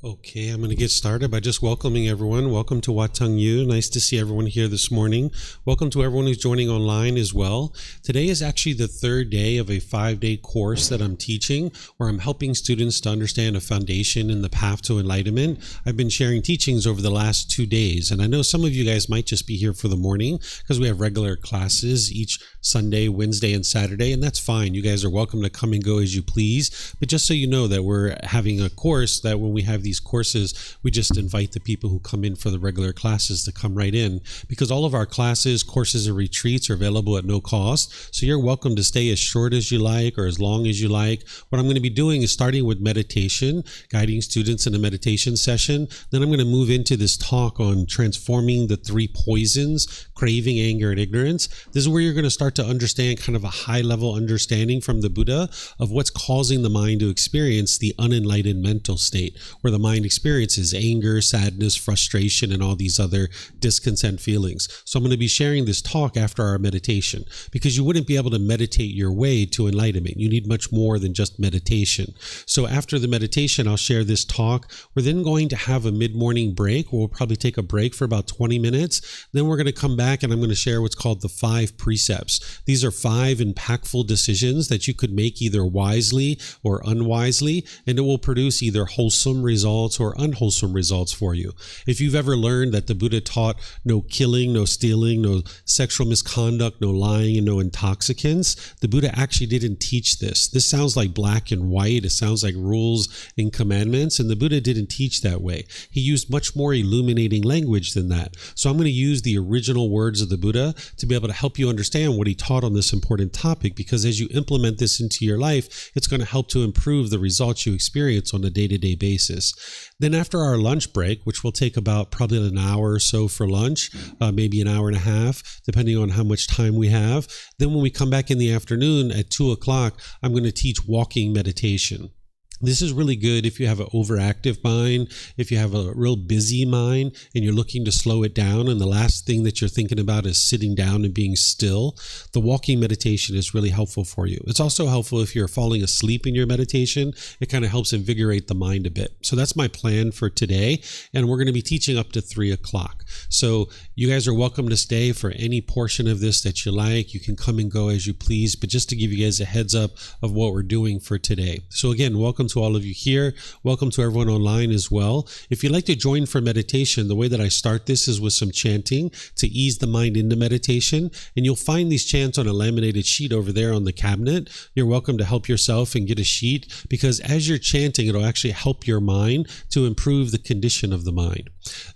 Okay, I'm going to get started by just welcoming everyone. Welcome to Watang Yu. Nice to see everyone here this morning. Welcome to everyone who's joining online as well. Today is actually the third day of a 5-day course that I'm teaching, where I'm helping students to understand a foundation in the path to enlightenment. I've been sharing teachings over the last 2 days, and I know some of you guys might just be here for the morning because we have regular classes each Sunday, Wednesday, and Saturday, and that's fine. You guys are welcome to come and go as you please, but just so you know that we're having a course that when we have these courses, we just invite the people who come in for the regular classes to come right in, because all of our classes, courses, and retreats are available at no cost. So you're welcome to stay as short as you like or as long as you like. What I'm going to be doing is starting with meditation, guiding students in a meditation session. Then I'm going to move into this talk on transforming the 3 poisons: craving, anger, and ignorance. This is where you're going to start to understand kind of a high-level understanding from the Buddha of what's causing the mind to experience the unenlightened mental state, where the mind experiences anger, sadness, frustration, and all these other discontent feelings. So I'm going to be sharing this talk after our meditation, because you wouldn't be able to meditate your way to enlightenment. You need much more than just meditation. So after the meditation, I'll share this talk. We're then going to have a mid-morning break. We'll probably take a break for about 20 minutes. Then we're going to come back and I'm going to share what's called the 5 precepts. These are 5 impactful decisions that you could make either wisely or unwisely, and it will produce either wholesome results or unwholesome results for you. If you've ever learned that the Buddha taught no killing, no stealing, no sexual misconduct, no lying, and no intoxicants, the Buddha actually didn't teach this. This sounds like black and white. It sounds like rules and commandments, and the Buddha didn't teach that way. He used much more illuminating language than that. So I'm going to use the original words of the Buddha to be able to help you understand what he taught on this important topic, because as you implement this into your life, it's going to help to improve the results you experience on a day-to-day basis. Then after our lunch break, which will take about probably an hour or so for lunch, maybe an hour and a half, depending on how much time we have. Then when we come back in the afternoon at 2 o'clock, I'm going to teach walking meditation. This is really good if you have an overactive mind, if you have a real busy mind and you're looking to slow it down, and the last thing that you're thinking about is sitting down and being still. The walking meditation is really helpful for you. It's also helpful if you're falling asleep in your meditation. It kind of helps invigorate the mind a bit. So that's my plan for today, and we're going to be teaching up to 3 o'clock. So you guys are welcome to stay for any portion of this that you like. You can come and go as you please, but just to give you guys a heads up of what we're doing for today. So again, welcome to all of you here. Welcome to everyone online as well. If you'd like to join for meditation, the way that I start this is with some chanting to ease the mind into meditation. And you'll find these chants on a laminated sheet over there on the cabinet. You're welcome to help yourself and get a sheet, because as you're chanting, it'll actually help your mind to improve the condition of the mind.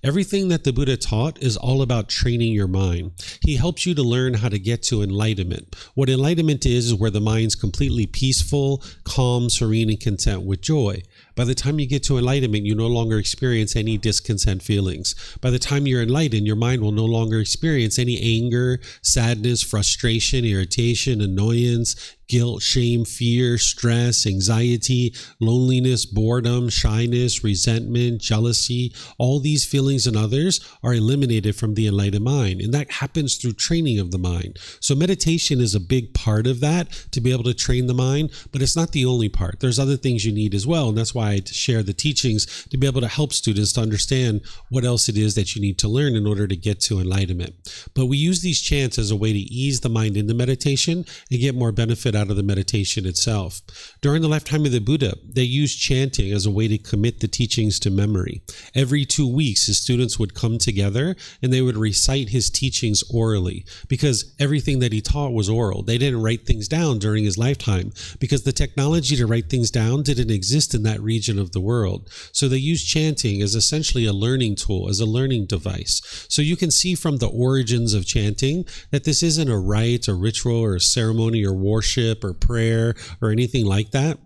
Everything that the Buddha taught is all about training your mind. He helps you to learn how to get to enlightenment. What enlightenment is where the mind's completely peaceful, calm, serene, and content with joy. By the time you get to enlightenment, you no longer experience any discontent feelings. By the time you're enlightened, your mind will no longer experience any anger, sadness, frustration, irritation, annoyance, guilt, shame, fear, stress, anxiety, loneliness, boredom, shyness, resentment, jealousy. All these feelings and others are eliminated from the enlightened mind, and that happens through training of the mind. So meditation is a big part of that, to be able to train the mind, but it's not the only part. There's other things you need as well, and that's why I share the teachings, to be able to help students to understand what else it is that you need to learn in order to get to enlightenment. But we use these chants as a way to ease the mind into meditation and get more benefit out of the meditation itself. During the lifetime of the Buddha, they used chanting as a way to commit the teachings to memory. Every 2 weeks, his students would come together and they would recite his teachings orally, because everything that he taught was oral. They didn't write things down during his lifetime, because the technology to write things down didn't exist in that region of the world. So they used chanting as essentially a learning tool, as a learning device. So you can see from the origins of chanting that this isn't a rite, a ritual, or a ceremony, or worship, or prayer, or anything like that.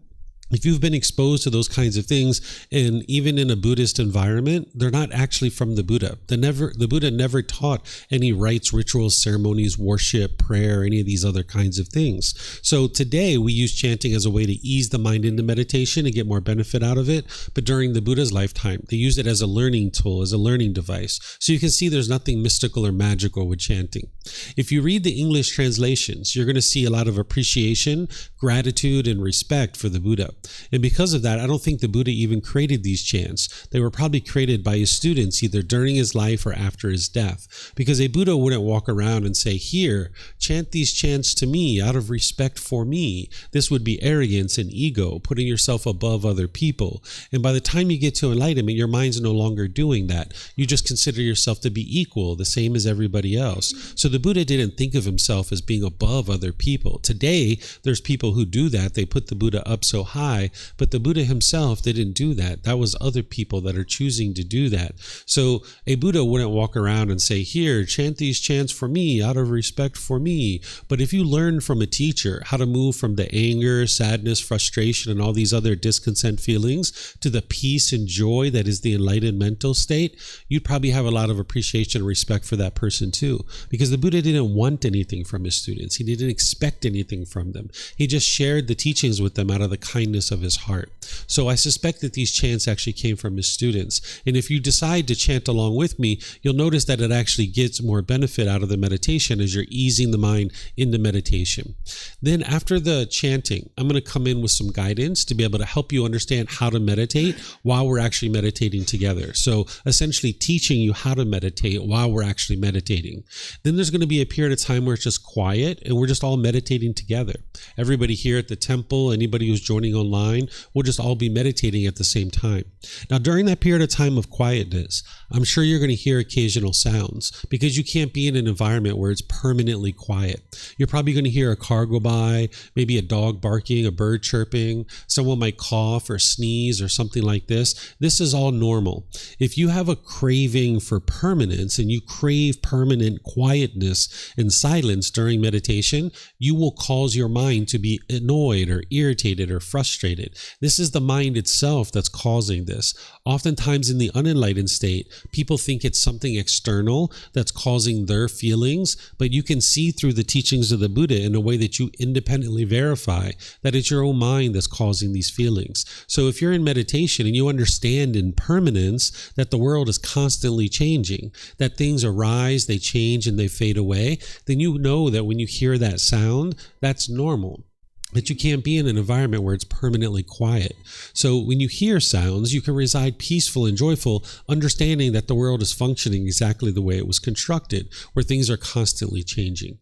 If you've been exposed to those kinds of things, and even in a Buddhist environment, they're not actually from the Buddha. The Buddha never taught any rites, rituals, ceremonies, worship, prayer, any of these other kinds of things. So today we use chanting as a way to ease the mind into meditation and get more benefit out of it. But during the Buddha's lifetime, they used it as a learning tool, as a learning device. So you can see there's nothing mystical or magical with chanting. If you read the English translations, you're going to see a lot of appreciation, gratitude, and respect for the Buddha. And because of that, I don't think the Buddha even created these chants. They were probably created by his students either during his life or after his death. Because a Buddha wouldn't walk around and say, here, chant these chants to me out of respect for me. This would be arrogance and ego, putting yourself above other people. And by the time you get to enlightenment, your mind's no longer doing that. You just consider yourself to be equal, the same as everybody else. So the Buddha didn't think of himself as being above other people. Today, there's people who do that. They put the Buddha up so high, but the Buddha himself didn't do that. That was other people that are choosing to do that. So a Buddha wouldn't walk around and say, here, chant these chants for me out of respect for me. But if you learn from a teacher how to move from the anger, sadness, frustration, and all these other discontent feelings to the peace and joy that is the enlightened mental state, you'd probably have a lot of appreciation and respect for that person too. Because the Buddha didn't want anything from his students. He didn't expect anything from them. He just shared the teachings with them out of the kindness of his heart. So I suspect that these chants actually came from his students. And if you decide to chant along with me, you'll notice that it actually gets more benefit out of the meditation as you're easing the mind into meditation. Then after the chanting, I'm going to come in with some guidance to be able to help you understand how to meditate while we're actually meditating together. So essentially teaching you how to meditate while we're actually meditating. Then there's going to be a period of time where it's just quiet and we're just all meditating together. Everybody here at the temple, anybody who's joining online, we'll just all be meditating at the same time. Now, during that period of time of quietness, I'm sure you're going to hear occasional sounds because you can't be in an environment where it's permanently quiet. You're probably going to hear a car go by, maybe a dog barking, a bird chirping, someone might cough or sneeze or something like this. This is all normal. If you have a craving for permanence and you crave permanent quietness and silence during meditation, you will cause your mind to be annoyed or irritated or frustrated. This is the mind itself that's causing this. Oftentimes in the unenlightened state, people think it's something external that's causing their feelings, but you can see through the teachings of the Buddha in a way that you independently verify that it's your own mind that's causing these feelings. So if you're in meditation and you understand in permanence that the world is constantly changing, that things arise, they change, and they fade away, then you know that when you hear that sound, that's normal. That you can't be in an environment where it's permanently quiet. So when you hear sounds, you can reside peaceful and joyful, understanding that the world is functioning exactly the way it was constructed, where things are constantly changing.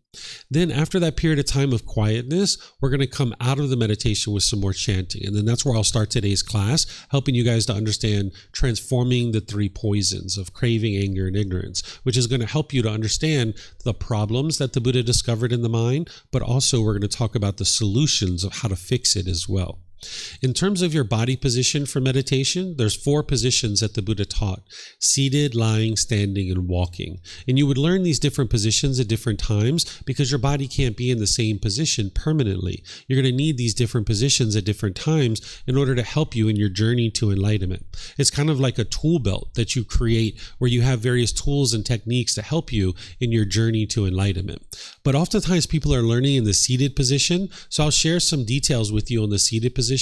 Then after that period of time of quietness, we're going to come out of the meditation with some more chanting. And then that's where I'll start today's class, helping you guys to understand transforming the three poisons of craving, anger, and ignorance, which is going to help you to understand the problems that the Buddha discovered in the mind, but also we're going to talk about the solutions of how to fix it as well. In terms of your body position for meditation, there's 4 positions that the Buddha taught: seated, lying, standing, and walking. And you would learn these different positions at different times because your body can't be in the same position permanently. You're going to need these different positions at different times in order to help you in your journey to enlightenment. It's kind of like a tool belt that you create where you have various tools and techniques to help you in your journey to enlightenment. But oftentimes people are learning in the seated position, so I'll share some details with you on the seated position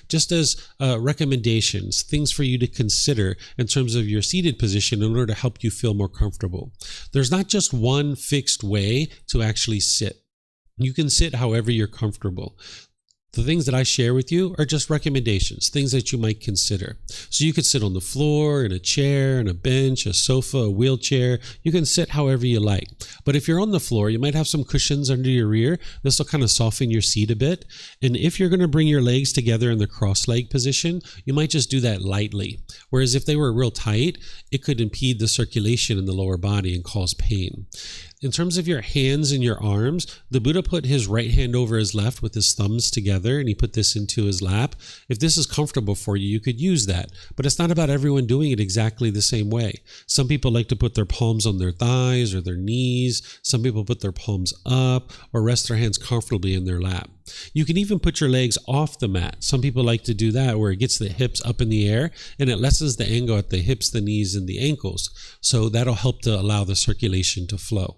just as recommendations, things for you to consider in terms of your seated position in order to help you feel more comfortable. There's not just one fixed way to actually sit. You can sit however you're comfortable. The things that I share with you are just recommendations, things that you might consider. So you could sit on the floor, in a chair, in a bench, a sofa, a wheelchair. You can sit however you like. But if you're on the floor, you might have some cushions under your rear. This will kind of soften your seat a bit. And if you're going to bring your legs together in the cross-leg position, you might just do that lightly. Whereas if they were real tight, it could impede the circulation in the lower body and cause pain. In terms of your hands and your arms, the Buddha put his right hand over his left with his thumbs together, and he put this into his lap. If this is comfortable for you, you could use that. But it's not about everyone doing it exactly the same way. Some people like to put their palms on their thighs or their knees. Some people put their palms up or rest their hands comfortably in their lap. You can even put your legs off the mat. Some people like to do that, where it gets the hips up in the air and it lessens the angle at the hips, the knees, and the ankles. So that'll help to allow the circulation to flow.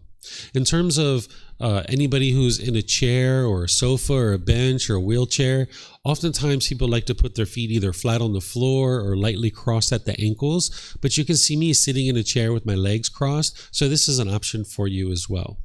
In terms of Anybody who's in a chair or a sofa or a bench or a wheelchair, oftentimes people like to put their feet either flat on the floor or lightly crossed at the ankles, but you can see me sitting in a chair with my legs crossed, so this is an option for you as well.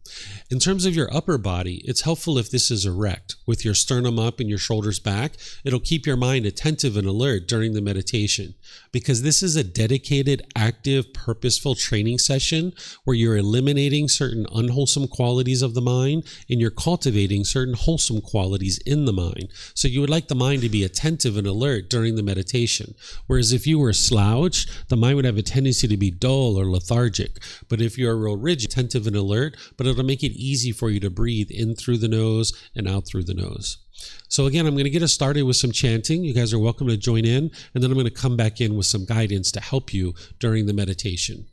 In terms of your upper body, it's helpful if this is erect, with your sternum up and your shoulders back. It'll keep your mind attentive and alert during the meditation, because this is a dedicated, active, purposeful training session where you're eliminating certain unwholesome qualities of the mind and you're cultivating certain wholesome qualities in the mind. So you would like the mind to be attentive and alert during the meditation. Whereas if you were slouched, the mind would have a tendency to be dull or lethargic. But if you're real rigid, attentive and alert, but it'll make it easy for you to breathe in through the nose and out through the nose. So again, I'm going to get us started with some chanting. You guys are welcome to join in, and then I'm going to come back in with some guidance to help you during the meditation.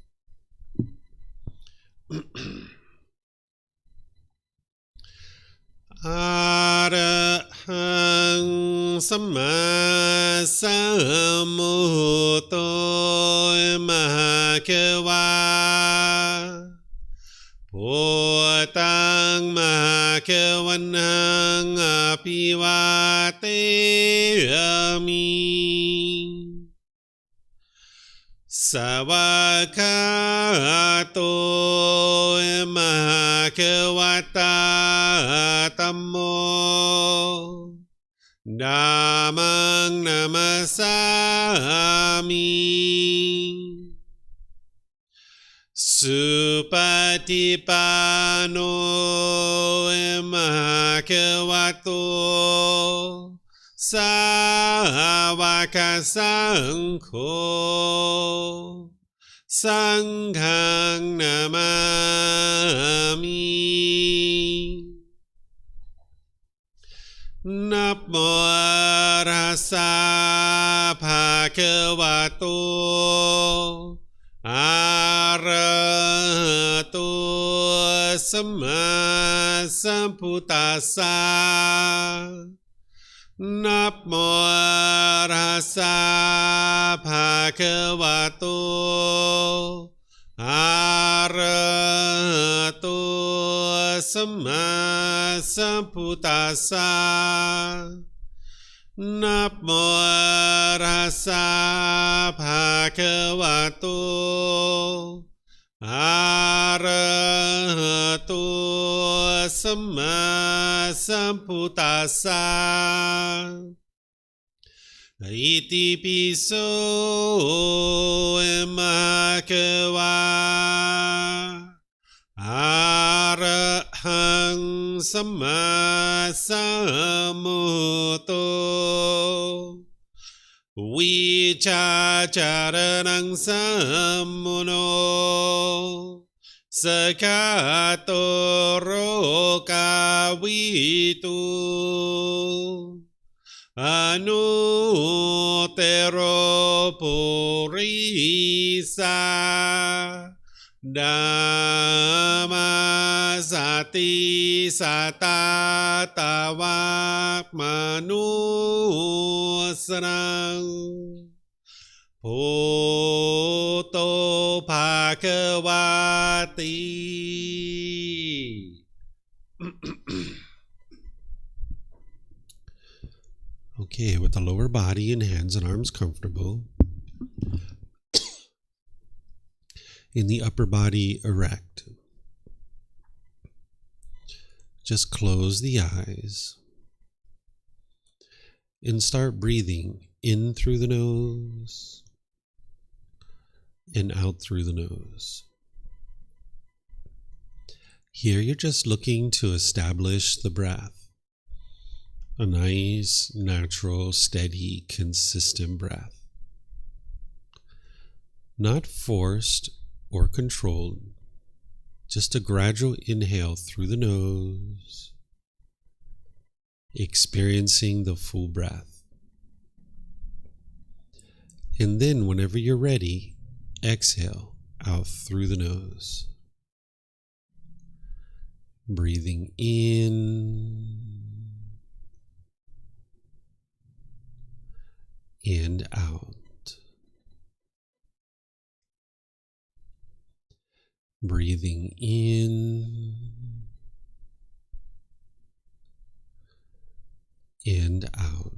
Arahang Samma Sambuddho Mahakeva Bhutang Mahakavanang Apivateyami Savakato Mahakavata Tammo Dhammang Namasami Supatipano Mahakavato Savaka Sangho Sanghang Namami Namo Rasa Bhagavato Arahato Samma Sambuddhassa Namo Rasa Bhagavato Arahato Samma Sambuddhassa Namo Rasa Bhagavato Arahato Samma Sambuddhassa Iti piso emakeva Arahang Samma Sambuddho Vichacharanang Sammuno Sakato Rokavitu Anutero Purisa Dhamma Sati Satatavak Manusarang Bhuto Bhagavati. Okay, with the lower body and hands and arms comfortable, in the upper body erect, just close the eyes and start breathing in through the nose and out through the nose. Here you're just looking to establish the breath. A nice, natural, steady, consistent breath. Not forced or controlled, just a gradual inhale through the nose, experiencing the full breath. And then whenever you're ready, exhale out through the nose. Breathing in and out. Breathing in and out.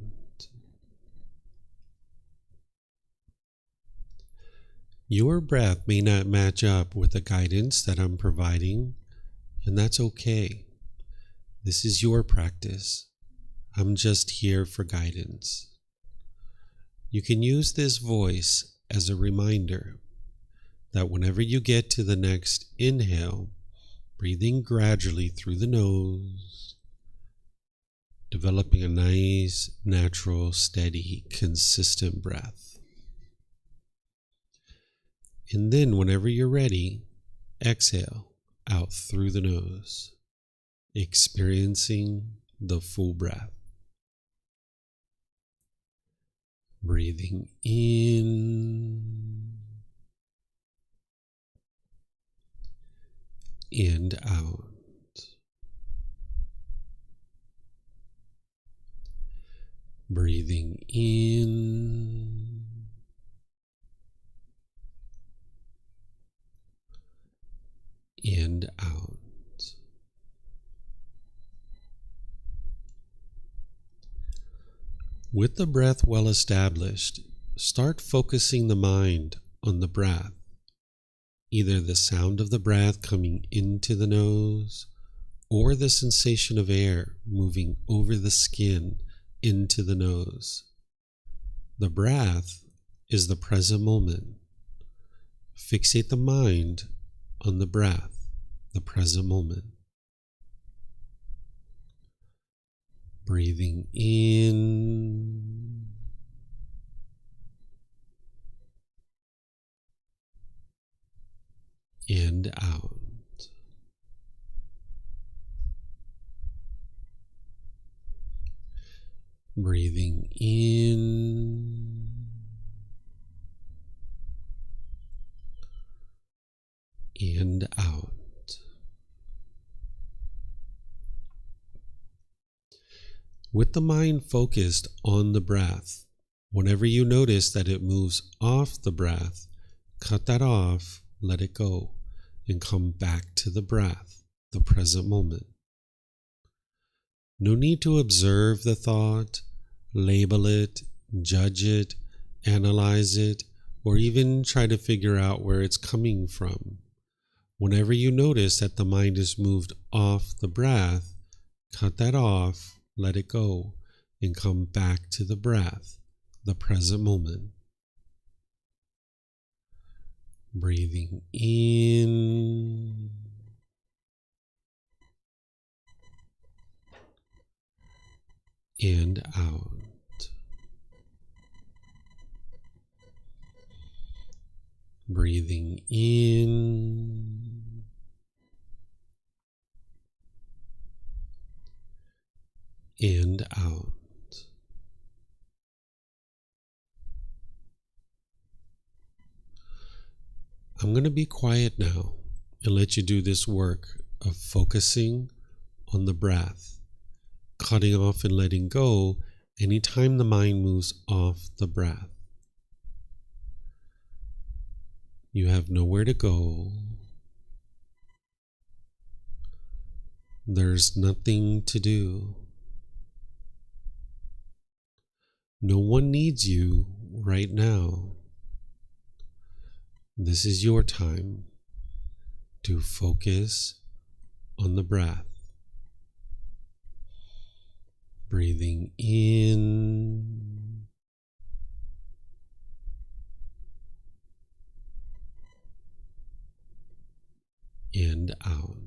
Your breath may not match up with the guidance that I'm providing, and that's okay. This is your practice. I'm just here for guidance. You can use this voice as a reminder that whenever you get to the next inhale, breathing gradually through the nose, developing a nice, natural, steady, consistent breath. And then whenever you're ready, exhale out through the nose, experiencing the full breath. Breathing in and out. Breathing in and out. With the breath well established, start focusing the mind on the breath, either the sound of the breath coming into the nose or the sensation of air moving over the skin into the nose. The breath is the present moment. Fixate the mind on the breath, the present moment. Breathing in and out. Breathing in and out. With the mind focused on the breath, whenever you notice that it moves off the breath, cut that off, let it go, and come back to the breath, the present moment. No need to observe the thought, label it, judge it, analyze it, or even try to figure out where it's coming from. Whenever you notice that the mind is moved off the breath, cut that off, let it go, and come back to the breath, the present moment. Breathing in and out. Breathing in and out. I'm going to be quiet now and let you do this work of focusing on the breath, cutting off and letting go anytime the mind moves off the breath. You have nowhere to go. There's nothing to do. No one needs you right now. This is your time to focus on the breath. Breathing in and out.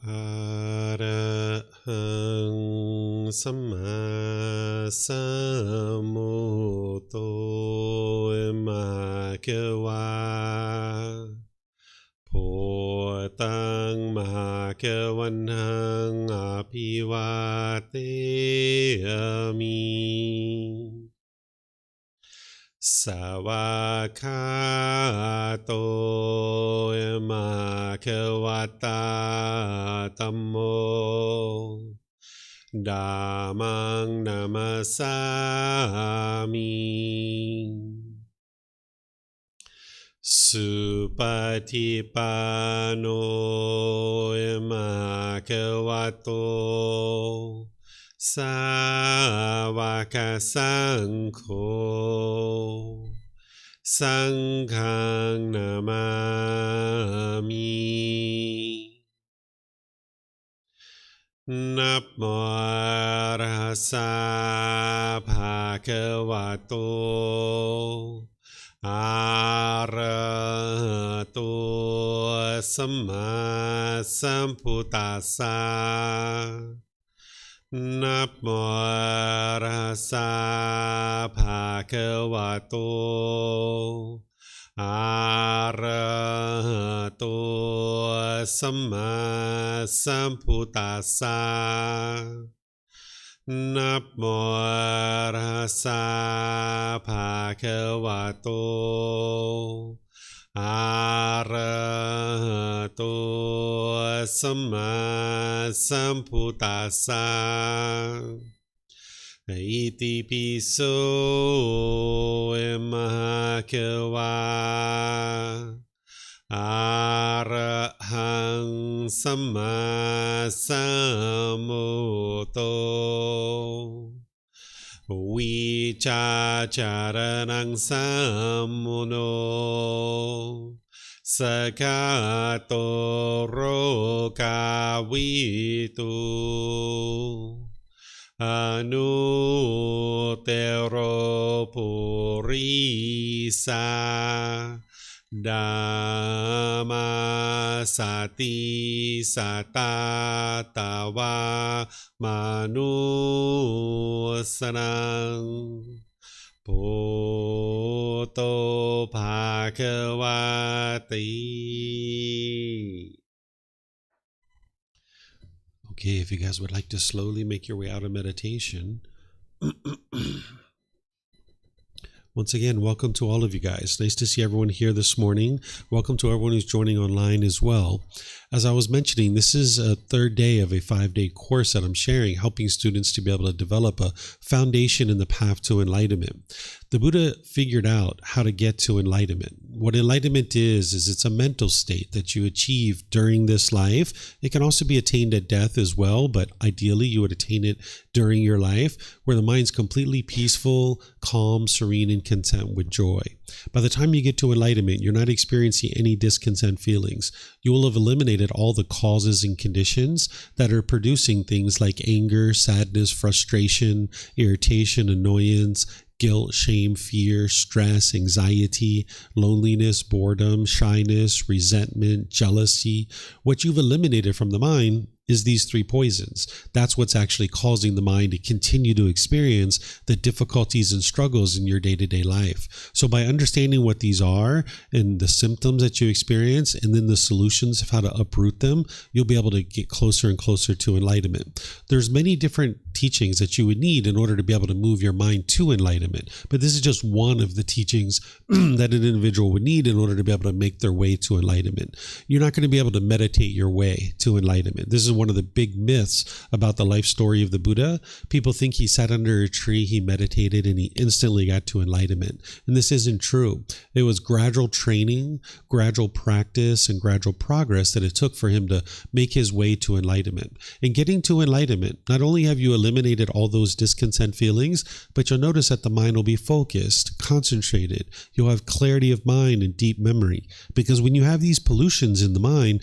อะระหังสัมมาสัมพุทโธมะคะวะโพธังมหาคะวันหังอภิวาเทมิสวากขาโตมะคะวะตาธัมโมธัมมังนามัสสามิสุปฏิปันโนมะคะวะโตสาวกสังโฆสังฆังนามามินะโมตัสสะภะคะวะโตอะระหะโตสัมมาสัมพุทธัสสะนะโมตัสสะภะคะวะโตอะระหะโตสัมมาสัมพุทธัสสะนะโมตัสสะภะคะวะโตอะระหะโตสัมมาสัมพุทธัสสะอิติปิโสมหะคะวะอะระหังสัมมาสัมพุทโธวิชาจารณังสัมมุโนสกาโตโรกาวิตุอนุเตโรปุริสาดามาสติสตาตาวามนุสนังพุทโธภาควาติ Okay, if you guys would like to slowly make your way out of meditation. Once again, welcome to all of you guys. Nice to see everyone here this morning. Welcome to everyone who's joining online as well. As I was mentioning, this is a third day of a 5-day course that I'm sharing, helping students to be able to develop a foundation in the path to enlightenment. The Buddha figured out how to get to enlightenment. What enlightenment is it's a mental state that you achieve during this life. It can also be attained at death as well, but ideally you would attain it during your life, where the mind's completely peaceful, calm, serene, and content with joy. By the time you get to enlightenment, you're not experiencing any discontent feelings. You will have eliminated all the causes and conditions that are producing things like anger, sadness, frustration, irritation, annoyance, guilt, shame, fear, stress, anxiety, loneliness, boredom, shyness, resentment, jealousy. What you've eliminated from the mind is these 3 poisons. That's what's actually causing the mind to continue to experience the difficulties and struggles in your day-to-day life. So by understanding what these are and the symptoms that you experience and then the solutions of how to uproot them, you'll be able to get closer and closer to enlightenment. There's many different teachings that you would need in order to be able to move your mind to enlightenment. But this is just one of the teachings that an individual would need in order to be able to make their way to enlightenment. You're not going to be able to meditate your way to enlightenment. This is one of the big myths about the life story of the Buddha. People think he sat under a tree, he meditated, and he instantly got to enlightenment. And this isn't true. It was gradual training, gradual practice, and gradual progress that it took for him to make his way to enlightenment. In getting to enlightenment, not only have you eliminated all those discontent feelings, but you'll notice that the mind will be focused, concentrated. You'll have clarity of mind and deep memory. Because when you have these pollutions in the mind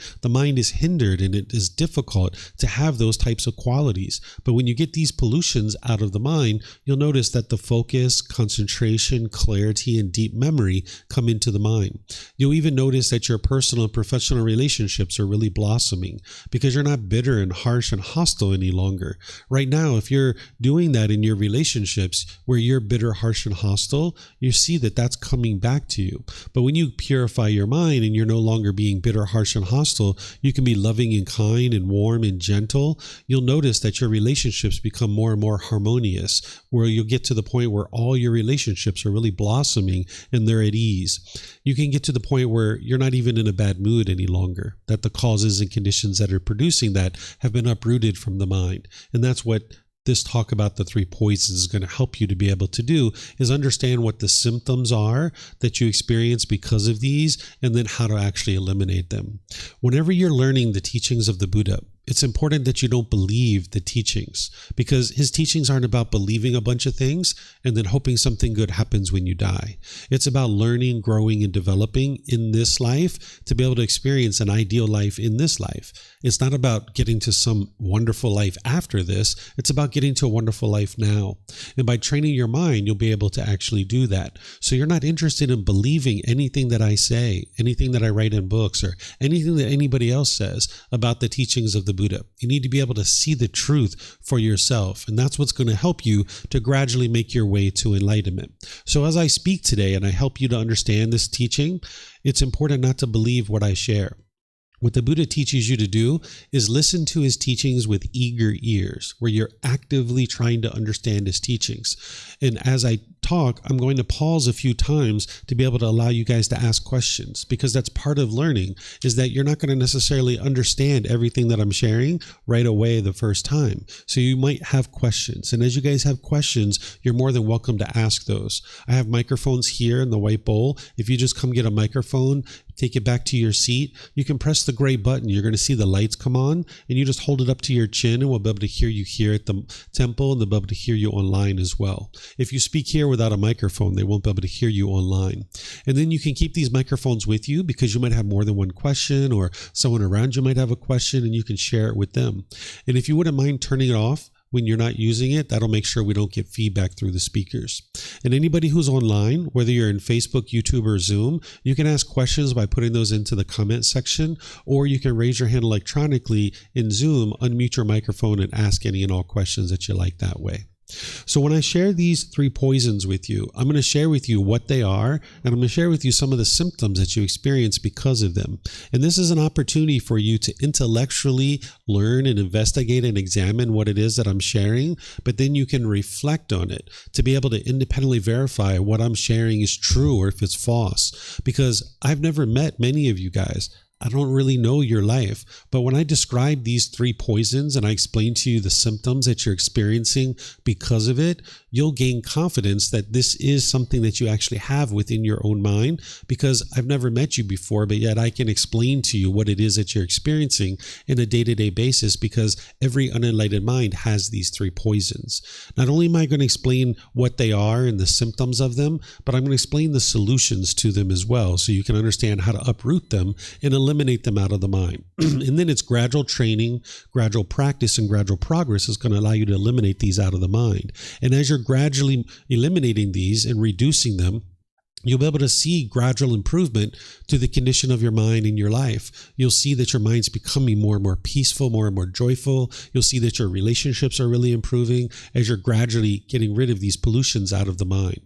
is hindered and it is difficult call it, to have those types of qualities. But when you get these pollutions out of the mind, you'll notice that the focus, concentration, clarity, and deep memory come into the mind. You'll even notice that your personal and professional relationships are really blossoming because you're not bitter and harsh and hostile any longer. Right now, if you're doing that in your relationships where you're bitter, harsh, and hostile, you see that that's coming back to you. But when you purify your mind and you're no longer being bitter, harsh, and hostile, you can be loving and kind and warm and gentle. You'll notice that your relationships become more and more harmonious, where you'll get to the point where all your relationships are really blossoming and they're at ease. You can get to the point where you're not even in a bad mood any longer, that the causes and conditions that are producing that have been uprooted from the mind. And that's what this talk about the three poisons is going to help you to be able to do, is understand what the symptoms are that you experience because of these, and then how to actually eliminate them. Whenever you're learning the teachings of the Buddha, it's important that you don't believe the teachings, because his teachings aren't about believing a bunch of things and then hoping something good happens when you die. It's about learning, growing, and developing in this life to be able to experience an ideal life in this life. It's not about getting to some wonderful life after this. It's about getting to a wonderful life now. And by training your mind, you'll be able to actually do that. So you're not interested in believing anything that I say, anything that I write in books, or anything that anybody else says about the teachings of the Buddha. You need to be able to see the truth for yourself, and that's what's going to help you to gradually make your way to enlightenment. So as I speak today and I help you to understand this teaching, it's important not to believe what I share. What the Buddha teaches you to do is listen to his teachings with eager ears, where you're actively trying to understand his teachings. And as I talk, I'm going to pause a few times to be able to allow you guys to ask questions, because that's part of learning, is that you're not going to necessarily understand everything that I'm sharing right away the first time. So you might have questions. And as you guys have questions, you're more than welcome to ask those. I have microphones here in the white bowl. If you just come get a microphone, take it back to your seat, you can press the gray button. You're going to see the lights come on, and you just hold it up to your chin, and we'll be able to hear you here at the temple, and they'll be able to hear you online as well. If you speak here without a microphone, they won't be able to hear you online. And then you can keep these microphones with you, because you might have more than one question, or someone around you might have a question, and you can share it with them. And if you wouldn't mind turning it off when you're not using it, that'll make sure we don't get feedback through the speakers. And anybody who's online, whether you're in Facebook, YouTube, or Zoom, you can ask questions by putting those into the comment section, or you can raise your hand electronically in Zoom, unmute your microphone, and ask any and all questions that you like that way. So when I share these three poisons with you, I'm going to share with you what they are, and I'm going to share with you some of the symptoms that you experience because of them. And this is an opportunity for you to intellectually learn and investigate and examine what it is that I'm sharing, but then you can reflect on it to be able to independently verify what I'm sharing is true or if it's false. Because I've never met many of you guys. I don't really know your life, but when I describe these three poisons and I explain to you the symptoms that you're experiencing because of it, you'll gain confidence that this is something that you actually have within your own mind, because I've never met you before, but yet I can explain to you what it is that you're experiencing in a day-to-day basis, because every unenlightened mind has these three poisons. Not only am I going to explain what they are and the symptoms of them, but I'm going to explain the solutions to them as well, so you can understand how to uproot them and eliminate them out of the mind. And then it's gradual training, gradual practice, and gradual progress is going to allow you to eliminate these out of the mind. And as you're gradually eliminating these and reducing them, you'll be able to see gradual improvement to the condition of your mind in your life. You'll see that your mind's becoming more and more peaceful, more and more joyful. You'll see that your relationships are really improving as you're gradually getting rid of these pollutions out of the mind.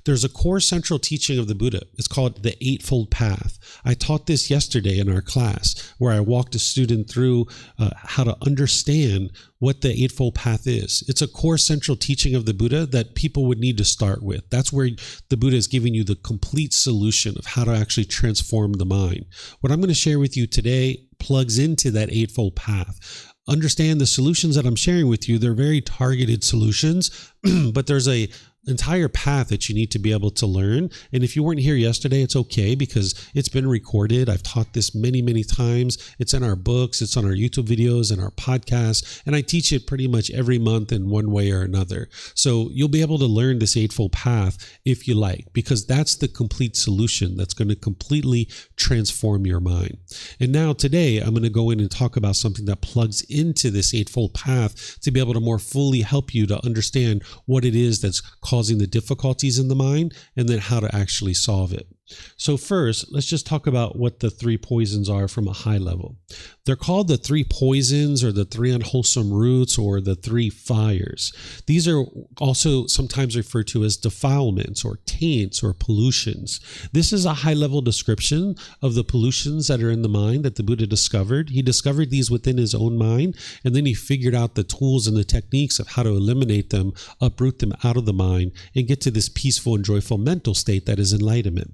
There's a core central teaching of the Buddha. It's called the Eightfold Path. I taught this yesterday in our class, where I walked a student through how to understand what the Eightfold Path is. It's a core central teaching of the Buddha that people would need to start with. That's where the Buddha is giving you the complete solution of how to actually transform the mind. What I'm going to share with you today plugs into that Eightfold Path. Understand the solutions that I'm sharing with you, they're very targeted solutions, but there's a entire path that you need to be able to learn. And if you weren't here yesterday, it's okay, because it's been recorded. I've taught this many, many times. It's in our books, it's on our YouTube videos and our podcasts, and I teach it pretty much every month in one way or another. So you'll be able to learn this Eightfold Path if you like, because that's the complete solution that's going to completely transform your mind. And now today, I'm going to go in and talk about something that plugs into this Eightfold Path to be able to more fully help you to understand what it is that's causing the difficulties in the mind, and then how to actually solve it. So first, let's just talk about what the three poisons are from a high level. They're called the three poisons, or the three unwholesome roots, or the three fires. These are also sometimes referred to as defilements, or taints, or pollutions. This is a high-level description of the pollutions that are in the mind that the Buddha discovered. He discovered these within his own mind, and then he figured out the tools and the techniques of how to eliminate them, uproot them out of the mind, and get to this peaceful and joyful mental state that is enlightenment.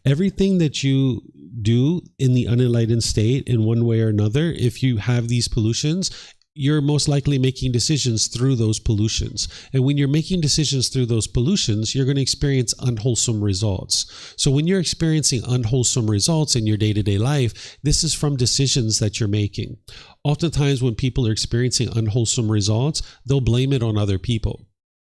Everything that you do in the unenlightened state, in one way or another, if you have these pollutions, you're most likely making decisions through those pollutions. And when you're making decisions through those pollutions, you're going to experience unwholesome results. So when you're experiencing unwholesome results in your day-to-day life, this is from decisions that you're making. Oftentimes when people are experiencing unwholesome results, they'll blame it on other people.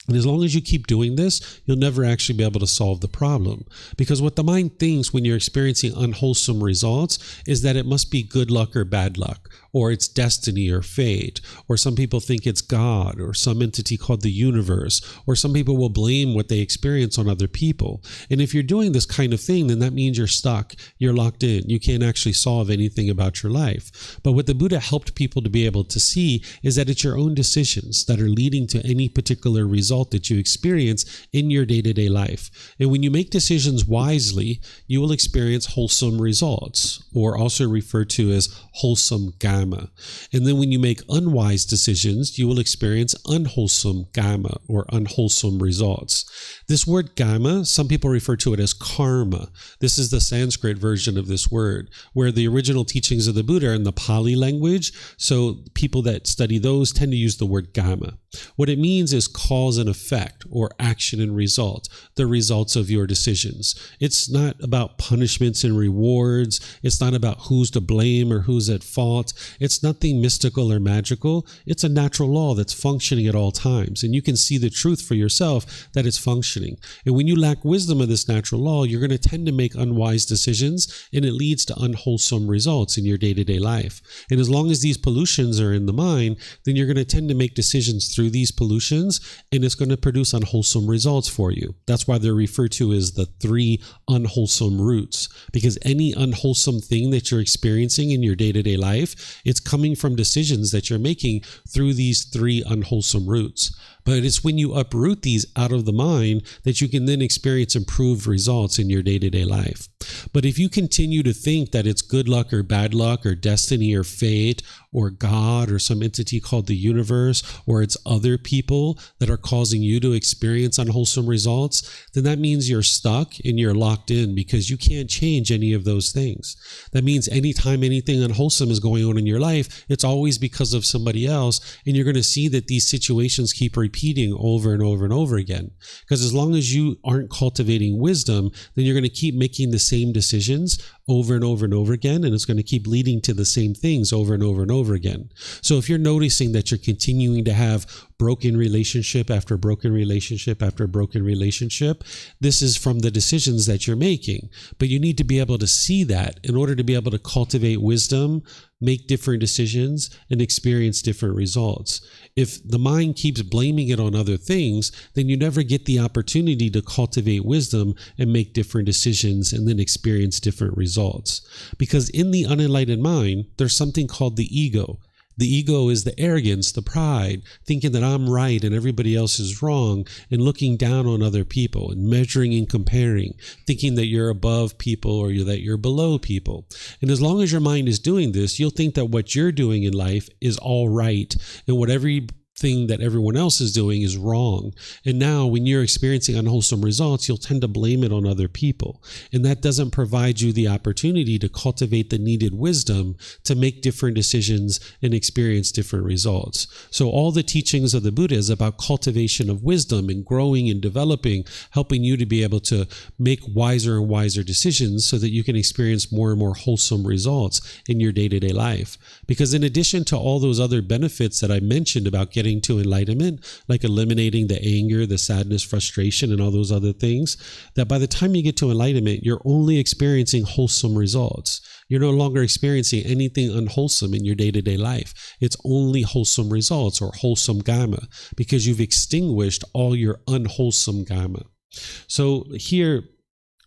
And as long as you keep doing this, you'll never actually be able to solve the problem. Because what the mind thinks when you're experiencing unwholesome results is that it must be good luck or bad luck, or it's destiny or fate, or some people think it's God, or some entity called the universe, or some people will blame what they experience on other people. And if you're doing this kind of thing, then that means you're stuck, you're locked in, you can't actually solve anything about your life. But what the Buddha helped people to be able to see is that it's your own decisions that are leading to any particular result that you experience in your day-to-day life. And when you make decisions wisely, you will experience wholesome results, or also referred to as wholesome gamma. And then when you make unwise decisions, you will experience unwholesome gamma, or unwholesome results. This word gamma, some people refer to it as karma. This is the Sanskrit version of this word, where the original teachings of the Buddha are in the Pali language. So people that study those tend to use the word gamma. What it means is cause and effect, or action and result, the results of your decisions. It's not about punishments and rewards. It's not about who's to blame or who's at fault. It's nothing mystical or magical. It's a natural law that's functioning at all times. And you can see the truth for yourself that it's functioning. And when you lack wisdom of this natural law, you're going to tend to make unwise decisions, and it leads to unwholesome results in your day-to-day life. And as long as these pollutions are in the mind, then you're going to tend to make decisions through these pollutions, and it's going to produce unwholesome results for you. That's why they're referred to as the three unwholesome roots, because any unwholesome thing that you're experiencing in your day-to-day life, it's coming from decisions that you're making through these three unwholesome roots. But it's when you uproot these out of the mind that you can then experience improved results in your day-to-day life. But if you continue to think that it's good luck or bad luck, or destiny or fate, or God, or some entity called the universe, or it's other people that are causing you to experience unwholesome results, then that means you're stuck and you're locked in, because you can't change any of those things. That means anytime anything unwholesome is going on in your life, it's always because of somebody else, and you're going to see that these situations keep repeating over and over and over again. Because as long as you aren't cultivating wisdom, then you're going to keep making the same decisions over and over and over again, and it's going to keep leading to the same things over and over and over again. So if you're noticing that you're continuing to have broken relationship after broken relationship after broken relationship, this is from the decisions that you're making. But you need to be able to see that in order to be able to cultivate wisdom, make different decisions, and experience different results. If the mind keeps blaming it on other things, then you never get the opportunity to cultivate wisdom and make different decisions and then experience different results. Because in the unenlightened mind, there's something called the ego. The ego is the arrogance, the pride, thinking that I'm right and everybody else is wrong, and looking down on other people and measuring and comparing, thinking that you're above people or that you're below people. And as long as your mind is doing this, you'll think that what you're doing in life is all right, and what thing that everyone else is doing is wrong. And now when you're experiencing unwholesome results, you'll tend to blame it on other people. And that doesn't provide you the opportunity to cultivate the needed wisdom to make different decisions and experience different results. So all the teachings of the Buddha is about cultivation of wisdom and growing and developing, helping you to be able to make wiser and wiser decisions so that you can experience more and more wholesome results in your day-to-day life. Because in addition to all those other benefits that I mentioned about getting to enlightenment, like eliminating the anger, the sadness, frustration, and all those other things, that by the time you get to enlightenment, you're only experiencing wholesome results. You're no longer experiencing anything unwholesome in your day-to-day life. It's only wholesome results or wholesome karma, because you've extinguished all your unwholesome karma. So here,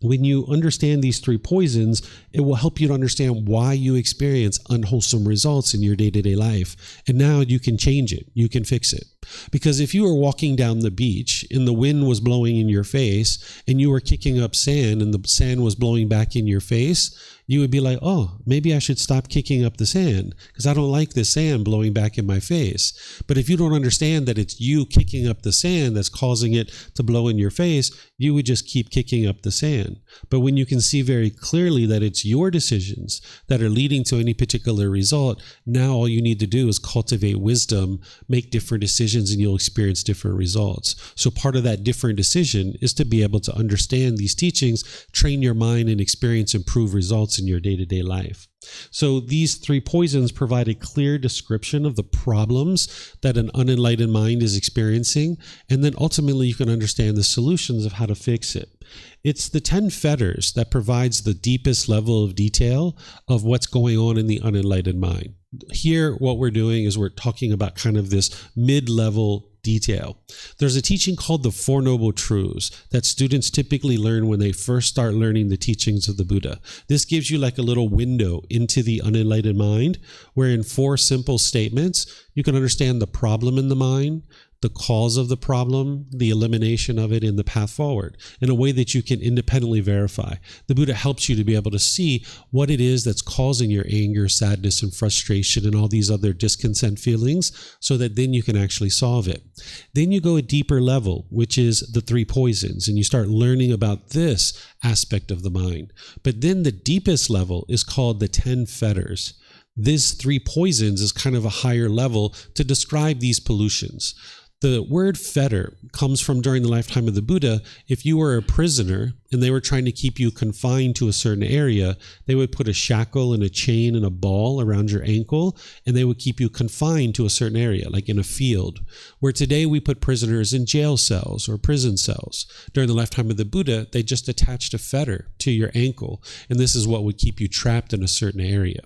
when you understand these three poisons, it will help you to understand why you experience unwholesome results in your day-to-day life. And now you can change it. You can fix it. Because if you were walking down the beach and the wind was blowing in your face and you were kicking up sand and the sand was blowing back in your face, you would be like, oh, maybe I should stop kicking up the sand because I don't like this sand blowing back in my face. But if you don't understand that it's you kicking up the sand that's causing it to blow in your face, you would just keep kicking up the sand. But when you can see very clearly that it's your decisions that are leading to any particular result, now all you need to do is cultivate wisdom, make different decisions, and you'll experience different results. So part of that different decision is to be able to understand these teachings, train your mind, and experience improved results in your day-to-day life. So these three poisons provide a clear description of the problems that an unenlightened mind is experiencing, and then ultimately you can understand the solutions of how to fix it. It's the 10 fetters that provides the deepest level of detail of what's going on in the unenlightened mind. Here, what we're doing is we're talking about kind of this mid-level detail. There's a teaching called the Four Noble Truths that students typically learn when they first start learning the teachings of the Buddha. This gives you like a little window into the unenlightened mind, where in 4 simple statements, you can understand the problem in the mind, the cause of the problem, the elimination of it, and the path forward in a way that you can independently verify. The Buddha helps you to be able to see what it is that's causing your anger, sadness, and frustration and all these other discontent feelings so that then you can actually solve it. Then you go a deeper level, which is the 3 poisons, and you start learning about this aspect of the mind. But then the deepest level is called the 10 fetters. These 3 poisons is kind of a higher level to describe these pollutions. The word fetter comes from during the lifetime of the Buddha. If you were a prisoner and they were trying to keep you confined to a certain area, they would put a shackle and a chain and a ball around your ankle, and they would keep you confined to a certain area, like in a field. Where today we put prisoners in jail cells or prison cells. During the lifetime of the Buddha, they just attached a fetter to your ankle, and this is what would keep you trapped in a certain area.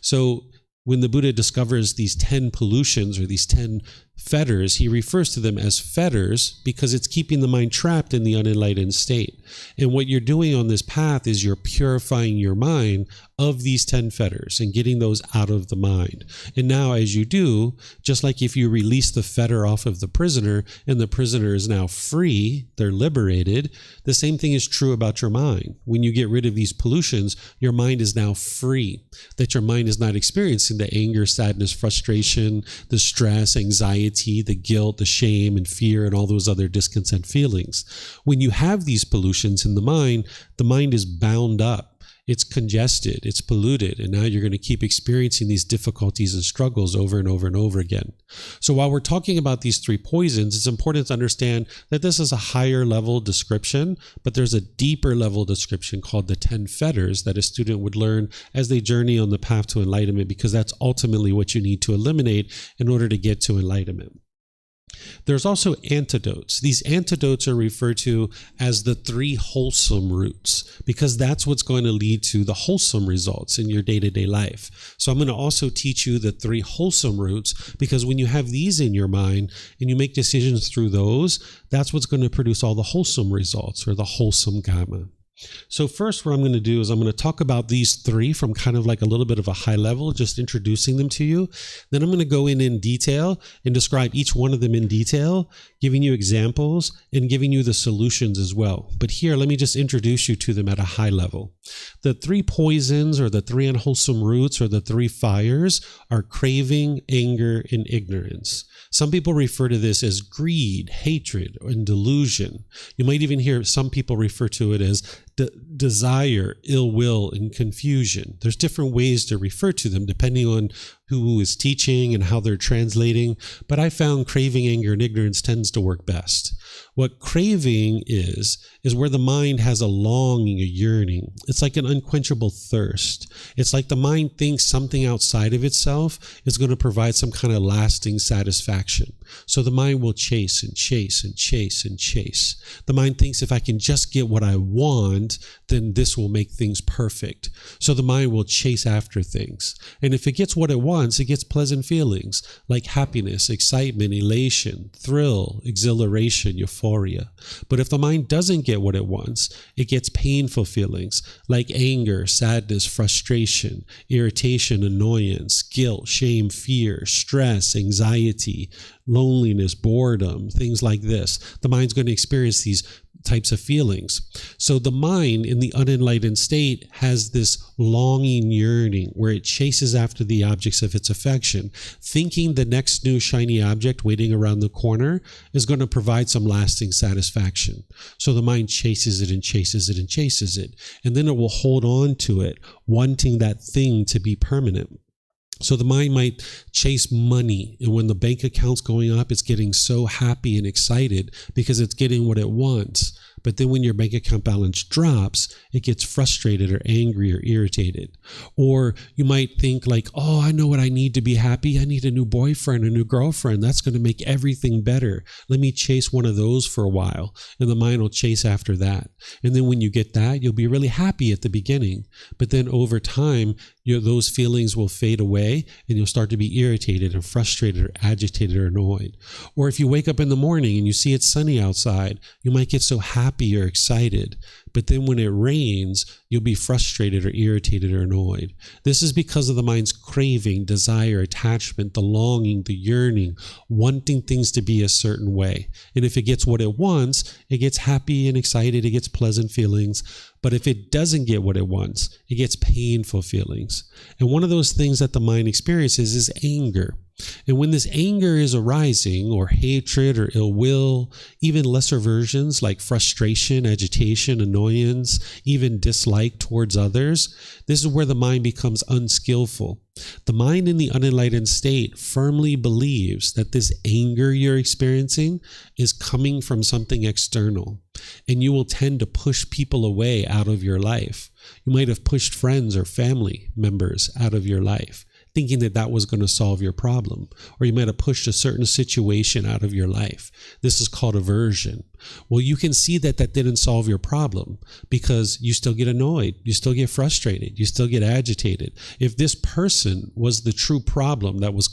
So when the Buddha discovers these 10 pollutions or these 10 fetters, he refers to them as fetters because it's keeping the mind trapped in the unenlightened state. And what you're doing on this path is you're purifying your mind of these 10 fetters and getting those out of the mind. And now as you do, just like if you release the fetter off of the prisoner and the prisoner is now free, they're liberated, the same thing is true about your mind. When you get rid of these pollutions, your mind is now free, that your mind is not experiencing the anger, sadness, frustration, the stress, anxiety, the guilt, the shame, and fear, and all those other discontent feelings. When you have these pollutions in the mind is bound up. It's congested, it's polluted, and now you're going to keep experiencing these difficulties and struggles over and over and over again. So while we're talking about these 3 poisons, it's important to understand that this is a higher level description, but there's a deeper level description called the 10 fetters that a student would learn as they journey on the path to enlightenment, because that's ultimately what you need to eliminate in order to get to enlightenment. There's also antidotes. These antidotes are referred to as the 3 wholesome roots, because that's what's going to lead to the wholesome results in your day-to-day life. So I'm going to also teach you the 3 wholesome roots, because when you have these in your mind and you make decisions through those, that's what's going to produce all the wholesome results or the wholesome karma. So first, what I'm going to do is I'm going to talk about these three from kind of like a little bit of a high level, just introducing them to you. Then I'm going to go in detail and describe each one of them in detail, giving you examples and giving you the solutions as well. But here, let me just introduce you to them at a high level. The three poisons, or the three unwholesome roots, or the three fires are craving, anger, and ignorance. Some people refer to this as greed, hatred, and delusion. You might even hear some people refer to it as desire, ill will, and confusion. There's different ways to refer to them depending on who is teaching and how they're translating, but I found craving, anger, and ignorance tends to work best. What craving is where the mind has a longing, a yearning. It's like an unquenchable thirst. It's like the mind thinks something outside of itself is going to provide some kind of lasting satisfaction. So the mind will chase and chase and chase and chase. The mind thinks if I can just get what I want, then this will make things perfect. So the mind will chase after things. And if it gets what it wants, it gets pleasant feelings like happiness, excitement, elation, thrill, exhilaration, euphoria. But if the mind doesn't get what it wants, it gets painful feelings like anger, sadness, frustration, irritation, annoyance, guilt, shame, fear, stress, anxiety, loneliness, boredom, things like this. The mind's going to experience these types of feelings. So the mind in the unenlightened state has this longing, yearning, where it chases after the objects of its affection, thinking the next new shiny object waiting around the corner is going to provide some lasting satisfaction. So the mind chases it and chases it and chases it, and then it will hold on to it, wanting that thing to be permanent. So the mind might chase money, and when the bank account's going up, it's getting so happy and excited because it's getting what it wants. But then when your bank account balance drops, it gets frustrated or angry or irritated. Or you might think like, oh, I know what I need to be happy. I need a new boyfriend, a new girlfriend. That's going to make everything better. Let me chase one of those for a while. And the mind will chase after that. And then when you get that, you'll be really happy at the beginning. But then over time, those feelings will fade away and you'll start to be irritated and frustrated or agitated or annoyed. Or if you wake up in the morning and you see it's sunny outside, you might get so happy or excited. But then when it rains, you'll be frustrated or irritated or annoyed. This is because of the mind's craving, desire, attachment, the longing, the yearning, wanting things to be a certain way. And if it gets what it wants, it gets happy and excited, it gets pleasant feelings. But if it doesn't get what it wants, it gets painful feelings. And one of those things that the mind experiences is anger. And when this anger is arising, or hatred or ill will, even lesser versions like frustration, agitation, annoyance, even dislike towards others, this is where the mind becomes unskillful. The mind in the unenlightened state firmly believes that this anger you're experiencing is coming from something external, and you will tend to push people away out of your life. You might have pushed friends or family members out of your life, thinking that that was going to solve your problem. Or you might have pushed a certain situation out of your life. This is called aversion. Well, you can see that that didn't solve your problem because you still get annoyed, you still get frustrated, you still get agitated. If this person was the true problem that was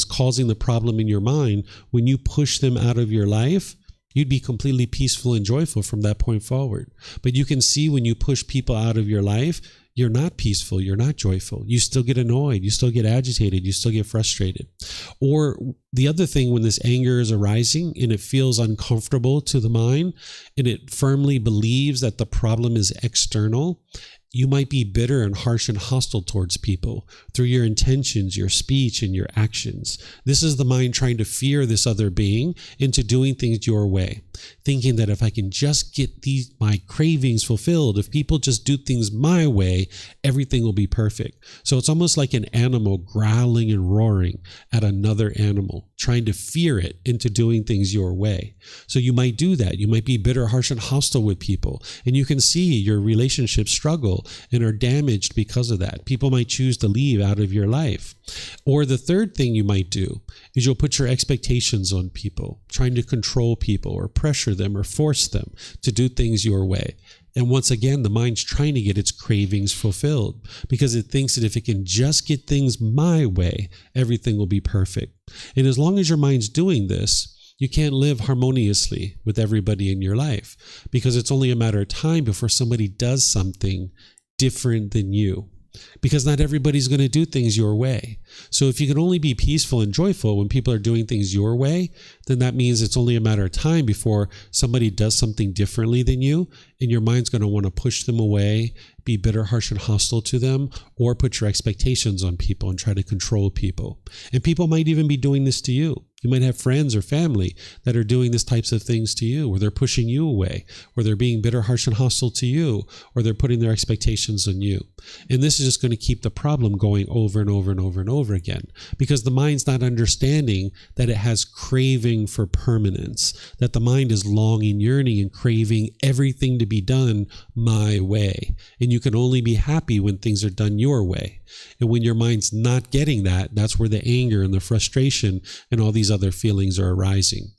causing the problem in your mind, when you push them out of your life, you'd be completely peaceful and joyful from that point forward. But you can see when you push people out of your life, you're not peaceful, you're not joyful. You still get annoyed, you still get agitated, you still get frustrated. Or the other thing, when this anger is arising and it feels uncomfortable to the mind and it firmly believes that the problem is external, you might be bitter and harsh and hostile towards people through your intentions, your speech, and your actions. This is the mind trying to fear this other being into doing things your way, thinking that if I can just get my cravings fulfilled, if people just do things my way, everything will be perfect. So it's almost like an animal growling and roaring at another animal, trying to fear it into doing things your way. So you might do that. You might be bitter, harsh, and hostile with people, and you can see your relationships struggle and are damaged because of that. People might choose to leave out of your life. Or the third thing you might do is you'll put your expectations on people, trying to control people or pressure them or force them to do things your way. And once again, the mind's trying to get its cravings fulfilled because it thinks that if it can just get things my way, everything will be perfect. And as long as your mind's doing this, You can't live harmoniously with everybody in your life because it's only a matter of time before somebody does something different than you. Because not everybody's going to do things your way. So if you can only be peaceful and joyful when people are doing things your way, then that means it's only a matter of time before somebody does something differently than you, and your mind's going to want to push them away, be bitter, harsh, and hostile to them, or put your expectations on people and try to control people. And people might even be doing this to you. You might have friends or family that are doing these types of things to you, or they're pushing you away, or they're being bitter, harsh, and hostile to you, or they're putting their expectations on you. And this is just going to keep the problem going over and over and over and over again, because the mind's not understanding that it has craving for permanence, that the mind is longing, yearning, and craving everything to be done my way. And you can only be happy when things are done your way. And when your mind's not getting that, that's where the anger and the frustration and all these other feelings are arising.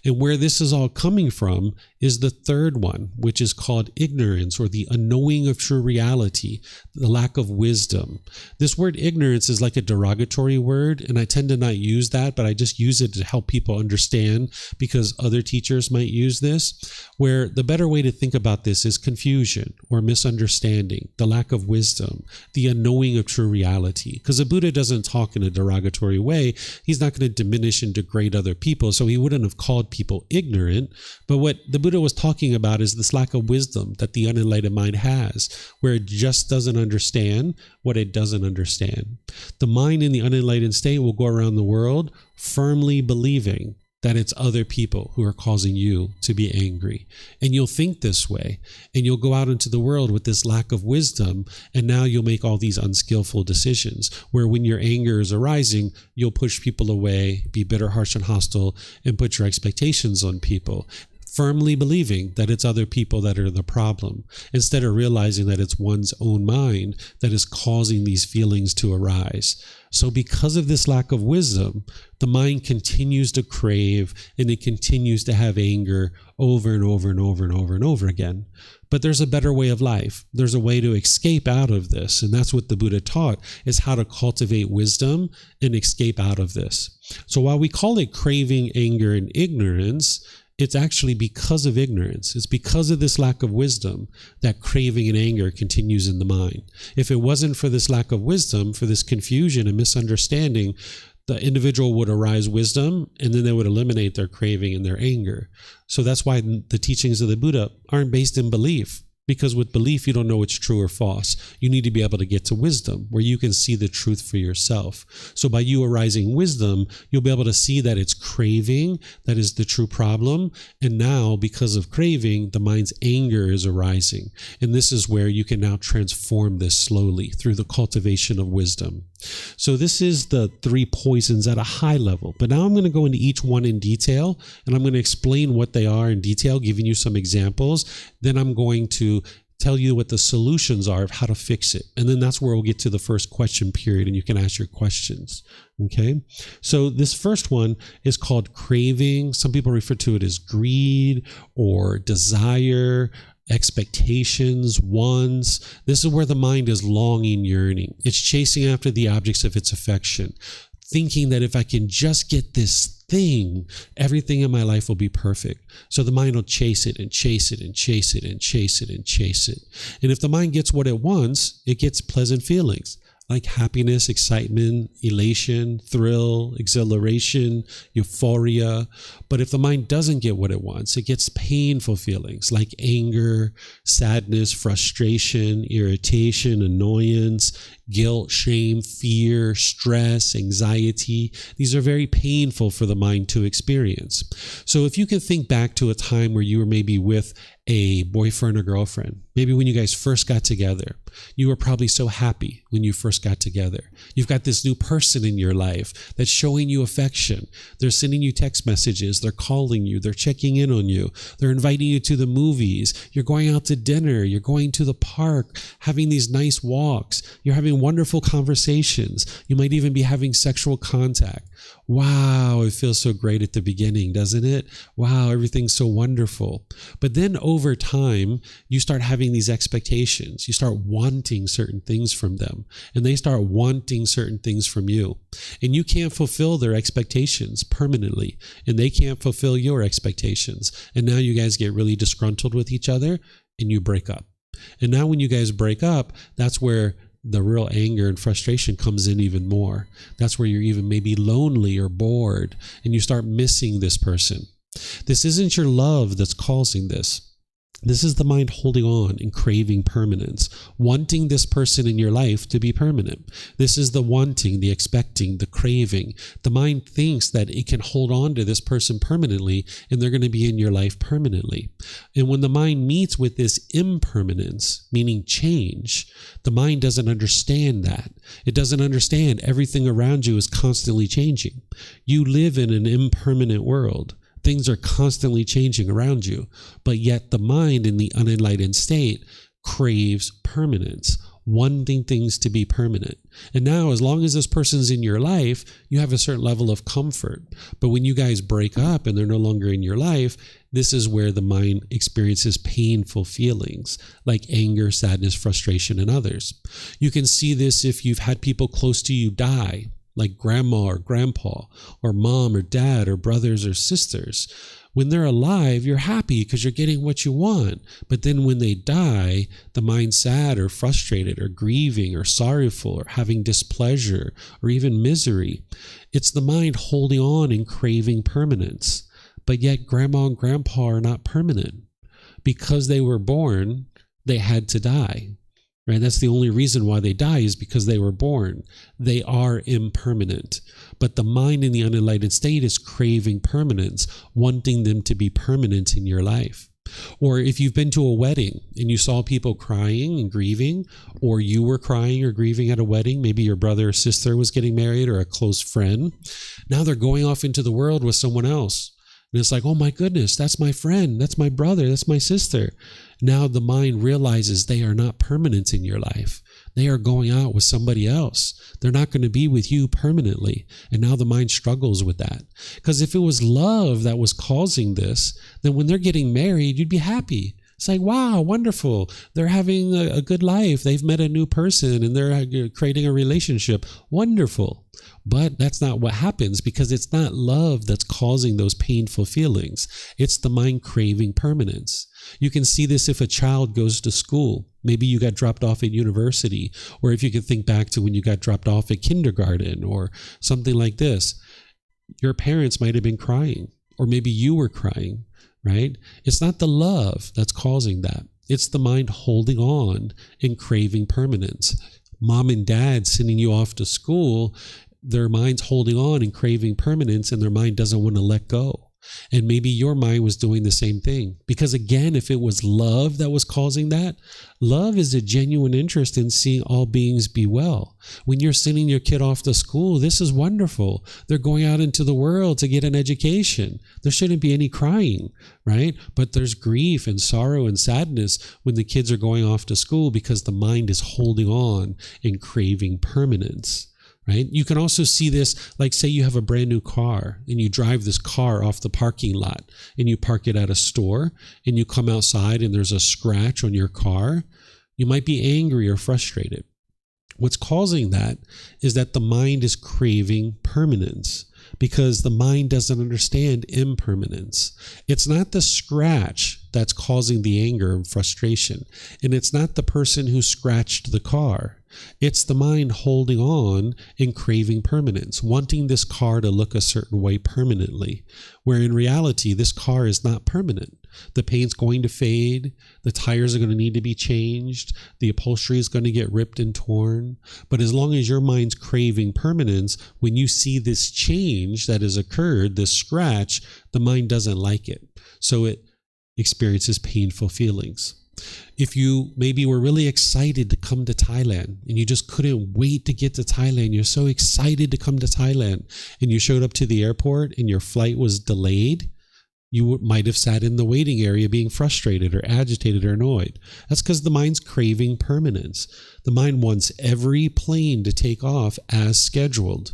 And where this is all coming from is the third one, which is called ignorance, or the unknowing of true reality, the lack of wisdom. This word ignorance is like a derogatory word, and I tend to not use that, but I just use it to help people understand because other teachers might use this, where the better way to think about this is confusion or misunderstanding, the lack of wisdom, the unknowing of true reality. Because the Buddha doesn't talk in a derogatory way. He's not going to diminish and degrade other people, so he wouldn't have called people ignorant. But what the Buddha was talking about is this lack of wisdom that the unenlightened mind has, where it just doesn't understand what it doesn't understand. The mind in the unenlightened state will go around the world firmly believing that it's other people who are causing you to be angry. And you'll think this way, and you'll go out into the world with this lack of wisdom, and now you'll make all these unskillful decisions, where when your anger is arising, you'll push people away, be bitter, harsh, and hostile, and put your expectations on people, firmly believing that it's other people that are the problem, instead of realizing that it's one's own mind that is causing these feelings to arise. So because of this lack of wisdom, the mind continues to crave, and it continues to have anger over and over and over and over and over again. But there's a better way of life. There's a way to escape out of this. And that's what the Buddha taught, is how to cultivate wisdom and escape out of this. So while we call it craving, anger, and ignorance, it's actually because of ignorance. It's because of this lack of wisdom that craving and anger continues in the mind. If it wasn't for this lack of wisdom, for this confusion and misunderstanding, the individual would arise wisdom, and then they would eliminate their craving and their anger. So that's why the teachings of the Buddha aren't based in belief. Because with belief, you don't know it's true or false. You need to be able to get to wisdom, where you can see the truth for yourself. So by you arising wisdom, you'll be able to see that it's craving that is the true problem. And now, because of craving, the mind's anger is arising. And this is where you can now transform this slowly through the cultivation of wisdom. So this is the 3 poisons at a high level. But now I'm going to go into each one in detail, and I'm going to explain what they are in detail, giving you some examples. Then I'm going to tell you what the solutions are of how to fix it. And then that's where we'll get to the first question period, and you can ask your questions. Okay? So this first one is called craving. Some people refer to it as greed or desire, expectations, wants. This is where the mind is longing, yearning. It's chasing after the objects of its affection, thinking that if I can just get this thing, everything in my life will be perfect. So the mind will chase it and chase it and chase it and chase it and chase it. And if the mind gets what it wants, it gets pleasant feelings like happiness, excitement, elation, thrill, exhilaration, euphoria. But if the mind doesn't get what it wants, it gets painful feelings like anger, sadness, frustration, irritation, annoyance, guilt, shame, fear, stress, anxiety. These are very painful for the mind to experience. So if you can think back to a time where you were maybe with a boyfriend or girlfriend, maybe when you guys first got together, you were probably so happy when you first got together. You've got this new person in your life that's showing you affection. They're sending you text messages. They're calling you. They're checking in on you. They're inviting you to the movies. You're going out to dinner. You're going to the park, having these nice walks. You're having wonderful conversations. You might even be having sexual contact. Wow, it feels so great at the beginning, doesn't it? Wow, everything's so wonderful. But then over time, you start having these expectations. You start wanting certain things from them, and they start wanting certain things from you. And you can't fulfill their expectations permanently, and they can't fulfill your expectations. And now you guys get really disgruntled with each other, and you break up. And now when you guys break up, that's where the real anger and frustration comes in even more. That's where you're even maybe lonely or bored, and you start missing this person. This isn't your love that's causing this. This is the mind holding on and craving permanence, wanting this person in your life to be permanent. This is the wanting, the expecting, the craving. The mind thinks that it can hold on to this person permanently, and they're going to be in your life permanently. And when the mind meets with this impermanence, meaning change, the mind doesn't understand that. It doesn't understand everything around you is constantly changing. You live in an impermanent world. Things are constantly changing around you, but yet the mind in the unenlightened state craves permanence, wanting things to be permanent. And now, as long as this person's in your life, you have a certain level of comfort. But when you guys break up and they're no longer in your life, this is where the mind experiences painful feelings like anger, sadness, frustration, and others. You can see this if you've had people close to you die, like grandma or grandpa, or mom or dad, or brothers or sisters. When they're alive, you're happy because you're getting what you want. But then when they die, the mind's sad or frustrated or grieving or sorrowful or having displeasure or even misery. It's the mind holding on and craving permanence. But yet grandma and grandpa are not permanent. Because they were born, they had to die. Right? That's the only reason why they die, is because they were born. They are impermanent. But the mind in the unenlightened state is craving permanence, wanting them to be permanent in your life. Or if you've been to a wedding and you saw people crying and grieving, or you were crying or grieving at a wedding, maybe your brother or sister was getting married or a close friend. Now they're going off into the world with someone else. And it's like, oh my goodness, that's my friend, that's my brother, that's my sister. Now the mind realizes they are not permanent in your life. They are going out with somebody else. They're not going to be with you permanently. And now the mind struggles with that. Because if it was love that was causing this, then when they're getting married, you'd be happy. It's like, wow, wonderful. They're having a good life. They've met a new person and they're creating a relationship. Wonderful. But that's not what happens, because it's not love that's causing those painful feelings. It's the mind craving permanence. You can see this if a child goes to school. Maybe you got dropped off at university, or if you can think back to when you got dropped off at kindergarten or something like this. Your parents might have been crying, or maybe you were crying, right? It's not the love that's causing that. It's the mind holding on and craving permanence. Mom and dad sending you off to school, their mind's holding on and craving permanence, and their mind doesn't want to let go. And maybe your mind was doing the same thing. Because again, if it was love that was causing that, love is a genuine interest in seeing all beings be well. When you're sending your kid off to school, this is wonderful. They're going out into the world to get an education. There shouldn't be any crying, right? But there's grief and sorrow and sadness when the kids are going off to school, because the mind is holding on and craving permanence. Right? You can also see this, like say you have a brand new car and you drive this car off the parking lot and you park it at a store and you come outside and there's a scratch on your car. You might be angry or frustrated. What's causing that is that the mind is craving permanence, because the mind doesn't understand impermanence. It's not the scratch that's causing the anger and frustration, and it's not the person who scratched the car. It's the mind holding on and craving permanence, wanting this car to look a certain way permanently, where in reality, this car is not permanent. The paint's going to fade, the tires are going to need to be changed, the upholstery is going to get ripped and torn. But as long as your mind's craving permanence, when you see this change that has occurred, this scratch, the mind doesn't like it. So it experiences painful feelings. If you maybe were really excited to come to Thailand and you just couldn't wait to get to Thailand, you're so excited to come to Thailand, and you showed up to the airport and your flight was delayed, you might have sat in the waiting area being frustrated or agitated or annoyed. That's because the mind's craving permanence. The mind wants every plane to take off as scheduled.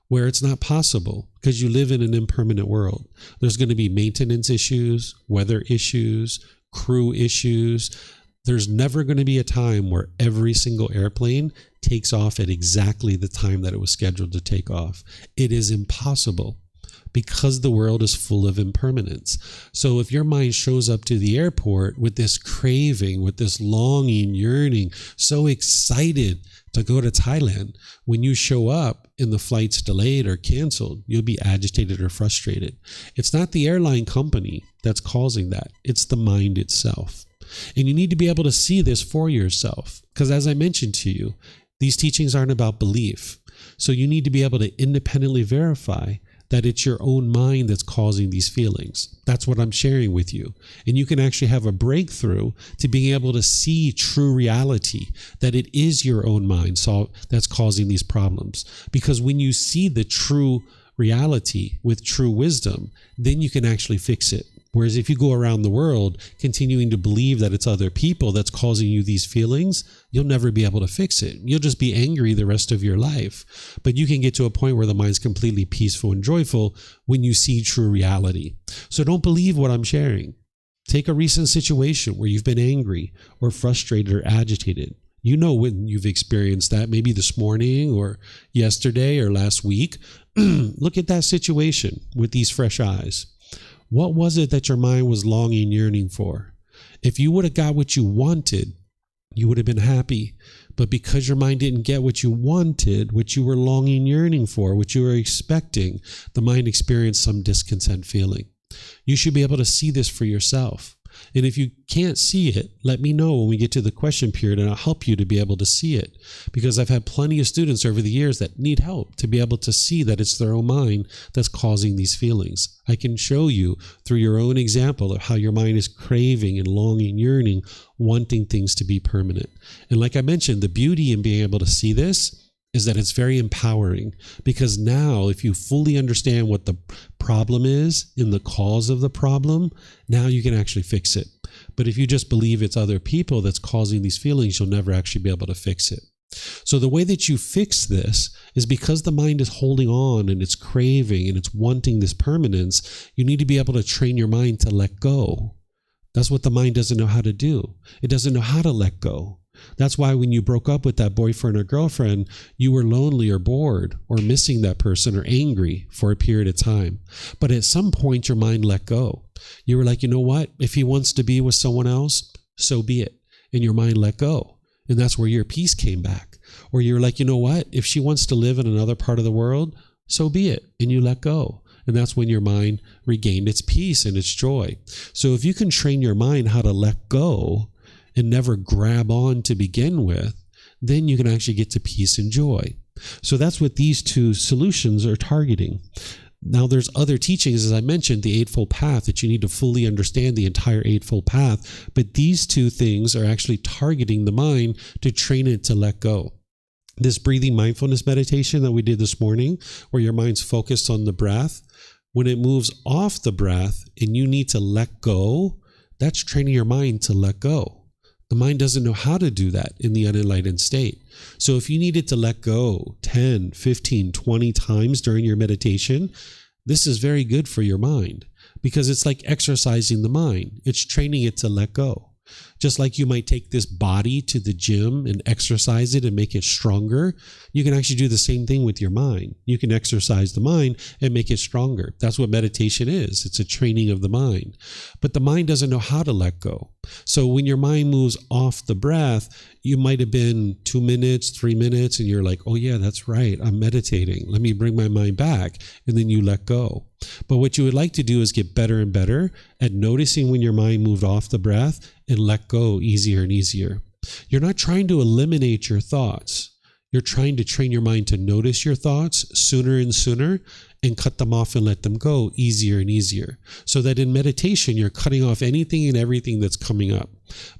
where it's not possible because you live in an impermanent world. There's going to be maintenance issues, weather issues, crew issues. There's never going to be a time where every single airplane takes off at exactly the time that it was scheduled to take off. It is impossible because the world is full of impermanence. So if your mind shows up to the airport with this craving, with this longing, yearning, so excited to go to Thailand, when you show up and the flight's delayed or canceled, you'll be agitated or frustrated. It's not the airline company that's causing that. It's the mind itself. And you need to be able to see this for yourself. Because as I mentioned to you, these teachings aren't about belief. So you need to be able to independently verify that it's your own mind that's causing these feelings. That's what I'm sharing with you. And you can actually have a breakthrough to being able to see true reality, that it is your own mind that's causing these problems. Because when you see the true reality with true wisdom, then you can actually fix it. Whereas if you go around the world continuing to believe that it's other people that's causing you these feelings, you'll never be able to fix it. You'll just be angry the rest of your life. But you can get to a point where the mind's completely peaceful and joyful when you see true reality. So don't believe what I'm sharing. Take a recent situation where you've been angry or frustrated or agitated. You know when you've experienced that, maybe this morning or yesterday or last week. Look at that situation with these fresh eyes. What was it that your mind was longing, yearning for? If you would have got what you wanted, you would have been happy. But because your mind didn't get what you wanted, what you were longing, yearning for, what you were expecting, the mind experienced some discontent feeling. You should be able to see this for yourself. And if you can't see it, let me know when we get to the question period, and I'll help you to be able to see it. Because I've had plenty of students over the years that need help to be able to see that it's their own mind that's causing these feelings. I can show you through your own example of how your mind is craving and longing, yearning, wanting things to be permanent. And like I mentioned, the beauty in being able to see this is that it's very empowering, because now if you fully understand what the problem is and the cause of the problem, now you can actually fix it. But if you just believe it's other people that's causing these feelings, you'll never actually be able to fix it. So the way that you fix this is, because the mind is holding on and it's craving and it's wanting this permanence, you need to be able to train your mind to let go. That's what the mind doesn't know how to do. It doesn't know how to let go. That's why when you broke up with that boyfriend or girlfriend, you were lonely or bored or missing that person or angry for a period of time. But at some point, your mind let go. You were like, you know what? If he wants to be with someone else, so be it. And your mind let go. And that's where your peace came back. Or you're like, you know what? If she wants to live in another part of the world, so be it. And you let go. And that's when your mind regained its peace and its joy. So if you can train your mind how to let go and never grab on to begin with, then you can actually get to peace and joy. So that's what these two solutions are targeting. Now, there's other teachings, as I mentioned, the Eightfold Path, that you need to fully understand the entire Eightfold Path. But these two things are actually targeting the mind to train it to let go. This breathing mindfulness meditation that we did this morning, where your mind's focused on the breath, when it moves off the breath and you need to let go, that's training your mind to let go. The mind doesn't know how to do that in the unenlightened state. So if you needed to let go 10, 15, 20 times during your meditation, this is very good for your mind, because it's like exercising the mind. It's training it to let go. Just like you might take this body to the gym and exercise it and make it stronger, you can actually do the same thing with your mind. You can exercise the mind and make it stronger. That's what meditation is. It's a training of the mind. But the mind doesn't know how to let go. So when your mind moves off the breath, you might have been 2 minutes, 3 minutes, and you're like, oh yeah, that's right, I'm meditating. Let me bring my mind back. And then you let go. But what you would like to do is get better and better at noticing when your mind moved off the breath and let go easier and easier. You're not trying to eliminate your thoughts. You're trying to train your mind to notice your thoughts sooner and sooner and cut them off and let them go easier and easier. So that in meditation, you're cutting off anything and everything that's coming up.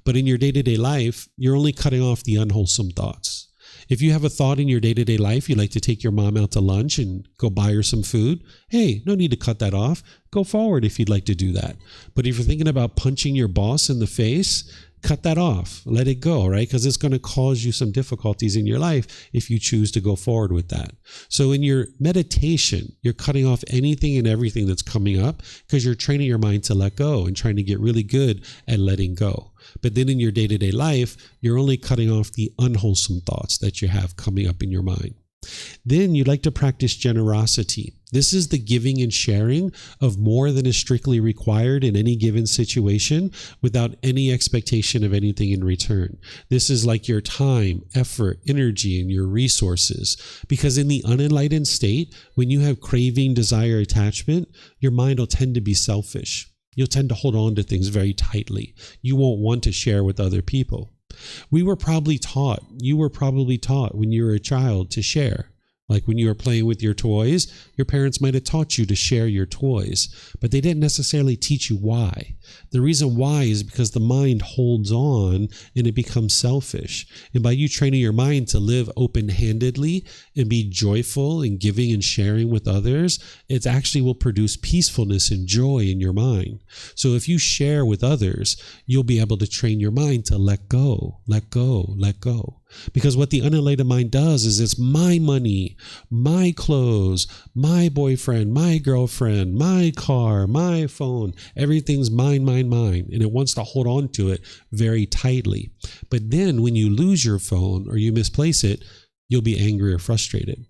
But in your day-to-day life, you're only cutting off the unwholesome thoughts. If you have a thought in your day-to-day life, you'd like to take your mom out to lunch and go buy her some food, hey, no need to cut that off. Go forward if you'd like to do that. But if you're thinking about punching your boss in the face, cut that off, let it go, right? Because it's going to cause you some difficulties in your life if you choose to go forward with that. So in your meditation, you're cutting off anything and everything that's coming up because you're training your mind to let go and trying to get really good at letting go. But then in your day-to-day life, you're only cutting off the unwholesome thoughts that you have coming up in your mind. Then you'd like to practice generosity. This is the giving and sharing of more than is strictly required in any given situation without any expectation of anything in return. This is like your time, effort, energy, and your resources. Because in the unenlightened state, when you have craving, desire, attachment, your mind will tend to be selfish. You'll tend to hold on to things very tightly. You won't want to share with other people. You were probably taught when you were a child to share. Like when you were playing with your toys, your parents might have taught you to share your toys, but they didn't necessarily teach you why. The reason why is because the mind holds on and it becomes selfish. And by you training your mind to live open-handedly and be joyful in giving and sharing with others, it actually will produce peacefulness and joy in your mind. So if you share with others, you'll be able to train your mind to let go, let go, let go. Because what the unenlightened mind does is it's my money, my clothes, my boyfriend, my girlfriend, my car, my phone. Everything's mine, mine, mine. And it wants to hold on to it very tightly. But then when you lose your phone or you misplace it, you'll be angry or frustrated.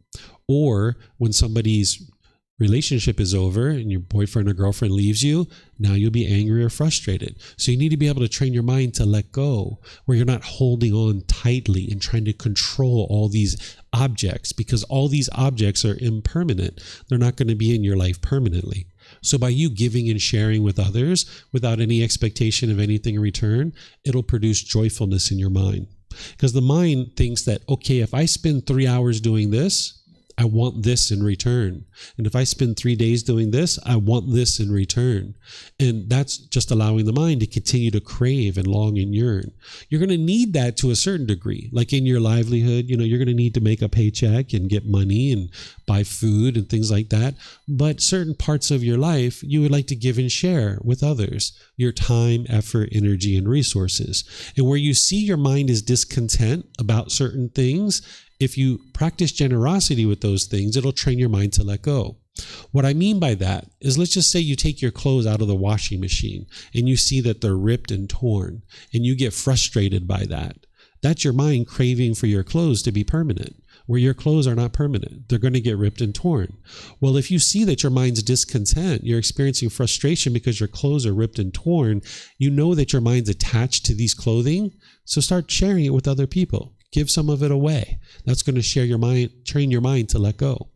Or when somebody's relationship is over and your boyfriend or girlfriend leaves you, now you'll be angry or frustrated. So you need to be able to train your mind to let go, where you're not holding on tightly and trying to control all these objects, because all these objects are impermanent. They're not going to be in your life permanently. So by you giving and sharing with others without any expectation of anything in return, it'll produce joyfulness in your mind. Because the mind thinks that, okay, if I spend 3 hours doing this, I want this in return. And if I spend 3 days doing this, I want this in return. And that's just allowing the mind to continue to crave and long and yearn. You're going to need that to a certain degree. Like in your livelihood, you're going to need to make a paycheck and get money and buy food and things like that. But certain parts of your life, you would like to give and share with others. Your time, effort, energy, and resources. And where you see your mind is discontent about certain things, if you practice generosity with those things, it'll train your mind to let go. What I mean by that is, let's just say you take your clothes out of the washing machine and you see that they're ripped and torn and you get frustrated by that. That's your mind craving for your clothes to be permanent, where your clothes are not permanent. They're going to get ripped and torn. Well, if you see that your mind's discontent, you're experiencing frustration because your clothes are ripped and torn, you know that your mind's attached to these clothing, so start sharing it with other people. Give some of it away. That's going to train your mind to let go.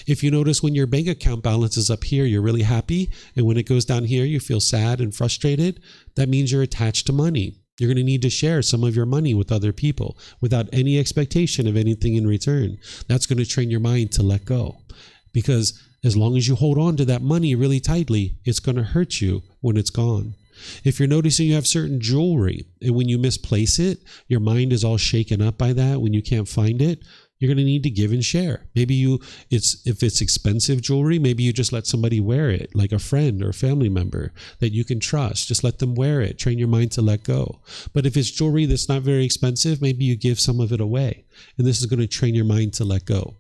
If you notice when your bank account balance is up here, you're really happy. And when it goes down here, you feel sad and frustrated. That means you're attached to money. You're going to need to share some of your money with other people without any expectation of anything in return. That's going to train your mind to let go. Because as long as you hold on to that money really tightly, it's going to hurt you when it's gone. If you're noticing you have certain jewelry and when you misplace it, your mind is all shaken up by that when you can't find it, you're going to need to give and share. Maybe if it's expensive jewelry, maybe you just let somebody wear it, like a friend or a family member that you can trust. Just let them wear it. Train your mind to let go. But if it's jewelry that's not very expensive, maybe you give some of it away. And this is going to train your mind to let go.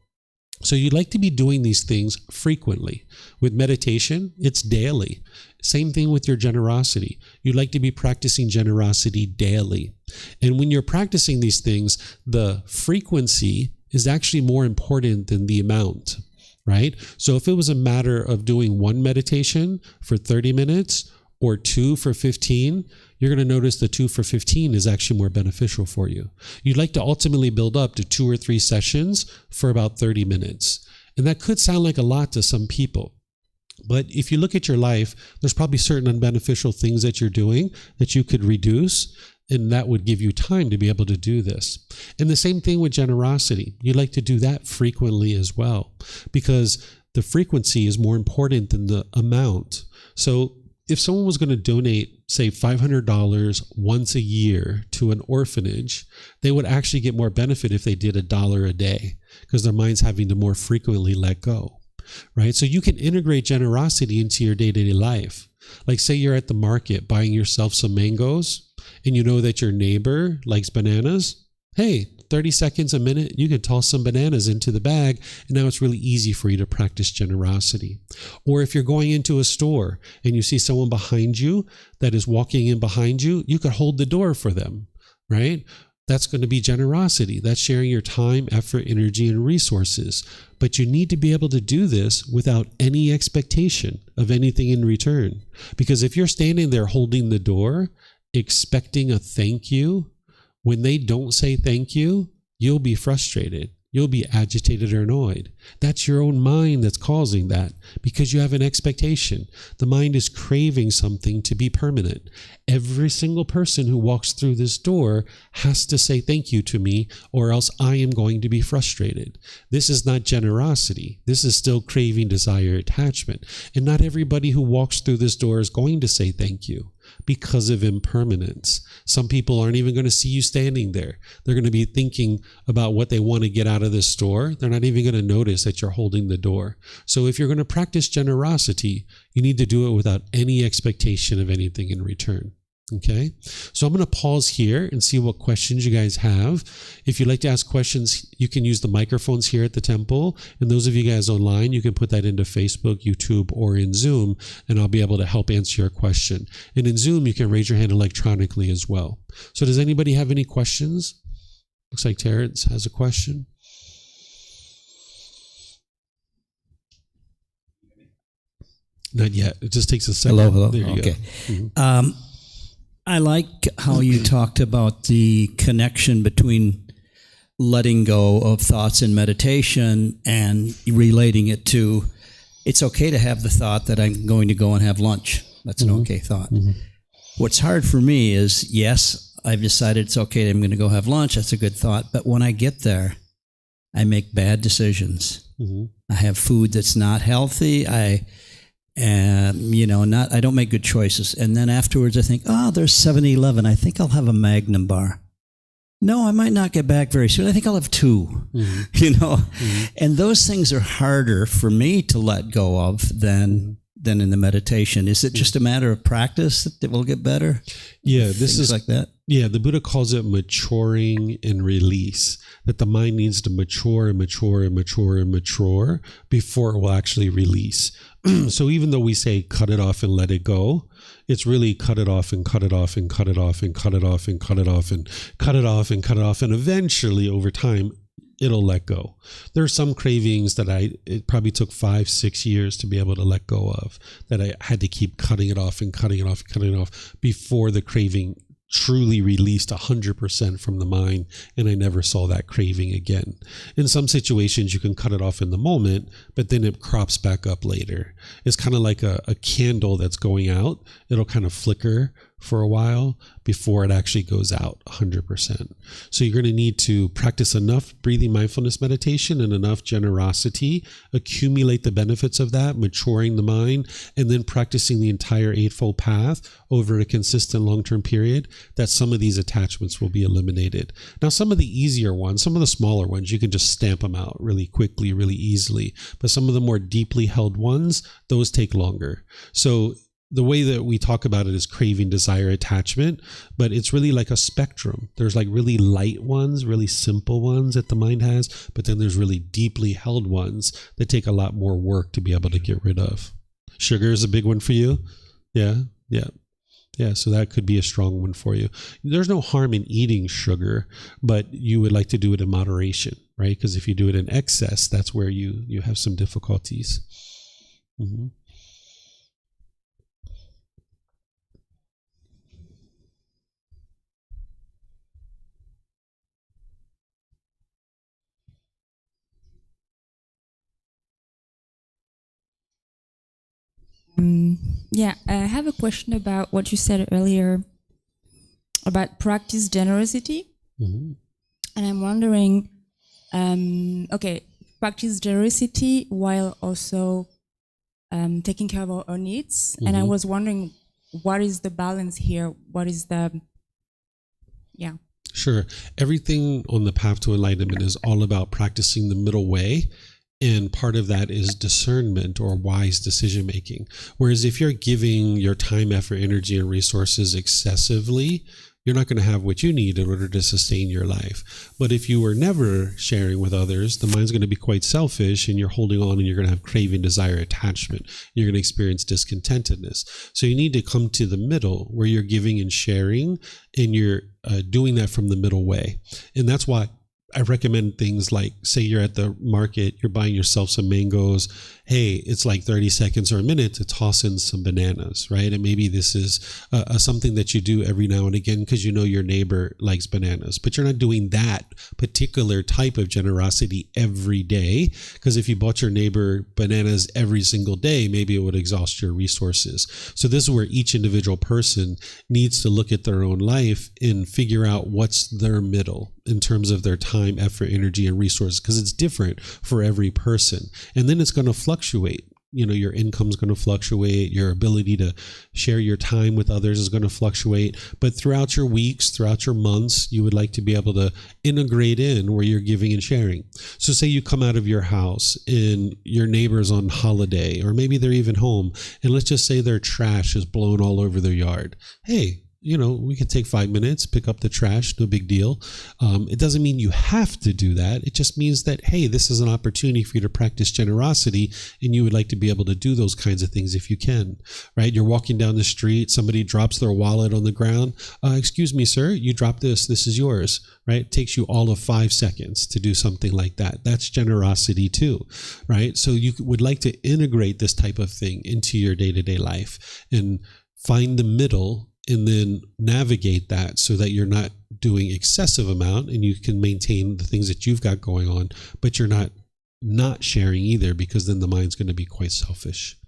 So you'd like to be doing these things frequently. With meditation, it's daily. Same thing with your generosity. You'd like to be practicing generosity daily. And when you're practicing these things, the frequency is actually more important than the amount, right? So if it was a matter of doing one meditation for 30 minutes or 2 for 15, you're going to notice the 2 for 15 is actually more beneficial for you. You'd like to ultimately build up to 2 or 3 sessions for about 30 minutes. And that could sound like a lot to some people. But if you look at your life, there's probably certain unbeneficial things that you're doing that you could reduce, and that would give you time to be able to do this. And the same thing with generosity. You'd like to do that frequently as well, because the frequency is more important than the amount. So if someone was going to donate, say, $500 once a year to an orphanage, they would actually get more benefit if they did $1 a day, because their mind's having to more frequently let go, right? So you can integrate generosity into your day-to-day life. Like say you're at the market buying yourself some mangoes, and you know that your neighbor likes bananas, hey, 30 seconds, a minute, you can toss some bananas into the bag, and now it's really easy for you to practice generosity. Or if you're going into a store and you see someone behind you that is walking in behind you, you could hold the door for them, right? That's going to be generosity. That's sharing your time, effort, energy, and resources. But you need to be able to do this without any expectation of anything in return. Because if you're standing there holding the door, expecting a thank you, when they don't say thank you, you'll be frustrated. You'll be agitated or annoyed. That's your own mind that's causing that because you have an expectation. The mind is craving something to be permanent. Every single person who walks through this door has to say thank you to me, or else I am going to be frustrated. This is not generosity. This is still craving, desire, attachment. And not everybody who walks through this door is going to say thank you, because of impermanence. Some people aren't even going to see you standing there. They're going to be thinking about what they want to get out of this store. They're not even going to notice that you're holding the door. So if you're going to practice generosity, you need to do it without any expectation of anything in return. Okay, so I'm going to pause here and see what questions you guys have. If you'd like to ask questions, you can use the microphones here at the temple. And those of you guys online, you can put that into Facebook, YouTube, or in Zoom, and I'll be able to help answer your question. And in Zoom, you can raise your hand electronically as well. So does anybody have any questions? Looks like Terrence has a question. Not yet. It just takes a second. Hello. There you okay. go. Mm-hmm. I like how you talked about the connection between letting go of thoughts in meditation and relating it to, it's okay to have the thought that I'm going to go and have lunch. That's an okay thought. Mm-hmm. What's hard for me is, yes, I've decided it's okay, I'm going to go have lunch. That's a good thought. But when I get there, I make bad decisions. Mm-hmm. I have food that's not healthy. I don't make good choices. And then afterwards I think, there's 7-Eleven. I think I'll have a Magnum bar. No, I might not get back very soon. I think I'll have 2, mm-hmm. And those things are harder for me to let go of than in the meditation. Is it just a matter of practice that it will get better? Yeah, this is like that. Yeah, the Buddha calls it maturing and release, that the mind needs to mature and mature and mature and mature before it will actually release. So even though we say cut it off and let it go, it's really cut it off and cut it off and cut it off and cut it off and cut it off and cut it off and cut it off. And eventually over time, it'll let go. There are some cravings that it probably took 5-6 years to be able to let go of, that I had to keep cutting it off and cutting it off and cutting it off before the craving truly released 100% from the mind, and I never saw that craving again. In some situations, you can cut it off in the moment, but then it crops back up later. It's kind of like a candle that's going out. It'll kind of flicker for a while before it actually goes out 100%. So you're going to need to practice enough breathing mindfulness meditation and enough generosity, accumulate the benefits of that, maturing the mind, and then practicing the entire Eightfold Path over a consistent long-term period, that some of these attachments will be eliminated. Now, some of the easier ones, some of the smaller ones, you can just stamp them out really quickly, really easily. But some of the more deeply held ones, those take longer. So the way that we talk about it is craving, desire, attachment, but it's really like a spectrum. There's like really light ones, really simple ones that the mind has, but then there's really deeply held ones that take a lot more work to be able to get rid of. Sugar is a big one for you? Yeah. So that could be a strong one for you. There's no harm in eating sugar, but you would like to do it in moderation, right? Because if you do it in excess, that's where you have some difficulties. Mm-hmm. I have a question about what you said earlier about practice generosity. Mm-hmm. And I'm wondering, practice generosity while also taking care of our own needs. Mm-hmm. And I was wondering, what is the balance here? What is Sure. Everything on the path to enlightenment is all about practicing the middle way. And part of that is discernment or wise decision making. Whereas if you're giving your time, effort, energy, and resources excessively, you're not going to have what you need in order to sustain your life. But if you were never sharing with others, the mind's going to be quite selfish, and you're holding on, and you're going to have craving, desire, attachment. You're going to experience discontentedness. So you need to come to the middle where you're giving and sharing, and you're doing that from the middle way. And that's why I recommend things like, say you're at the market, you're buying yourself some mangoes. Hey, it's like 30 seconds or a minute to toss in some bananas, right? And maybe this is something that you do every now and again because you know your neighbor likes bananas, but you're not doing that particular type of generosity every day, because if you bought your neighbor bananas every single day, maybe it would exhaust your resources. So this is where each individual person needs to look at their own life and figure out what's their middle in terms of their time, effort, energy, and resources, because it's different for every person. And then it's going to fluctuate. You know, your income's going to fluctuate. Your ability to share your time with others is going to fluctuate. But throughout your weeks, throughout your months, you would like to be able to integrate in where you're giving and sharing. So say you come out of your house and your neighbor's on holiday, or maybe they're even home, and let's just say their trash is blown all over their yard. Hey, you know, we can take 5 minutes, pick up the trash, no big deal. It doesn't mean you have to do that. It just means that, hey, this is an opportunity for you to practice generosity, and you would like to be able to do those kinds of things if you can, right? You're walking down the street, somebody drops their wallet on the ground. Excuse me, sir, you dropped this is yours, right? It takes you all of 5 seconds to do something like that. That's generosity too, right? So you would like to integrate this type of thing into your day-to-day life and find the middle, and then navigate that so that you're not doing excessive amount and you can maintain the things that you've got going on, but you're not sharing either, because then the mind's going to be quite selfish.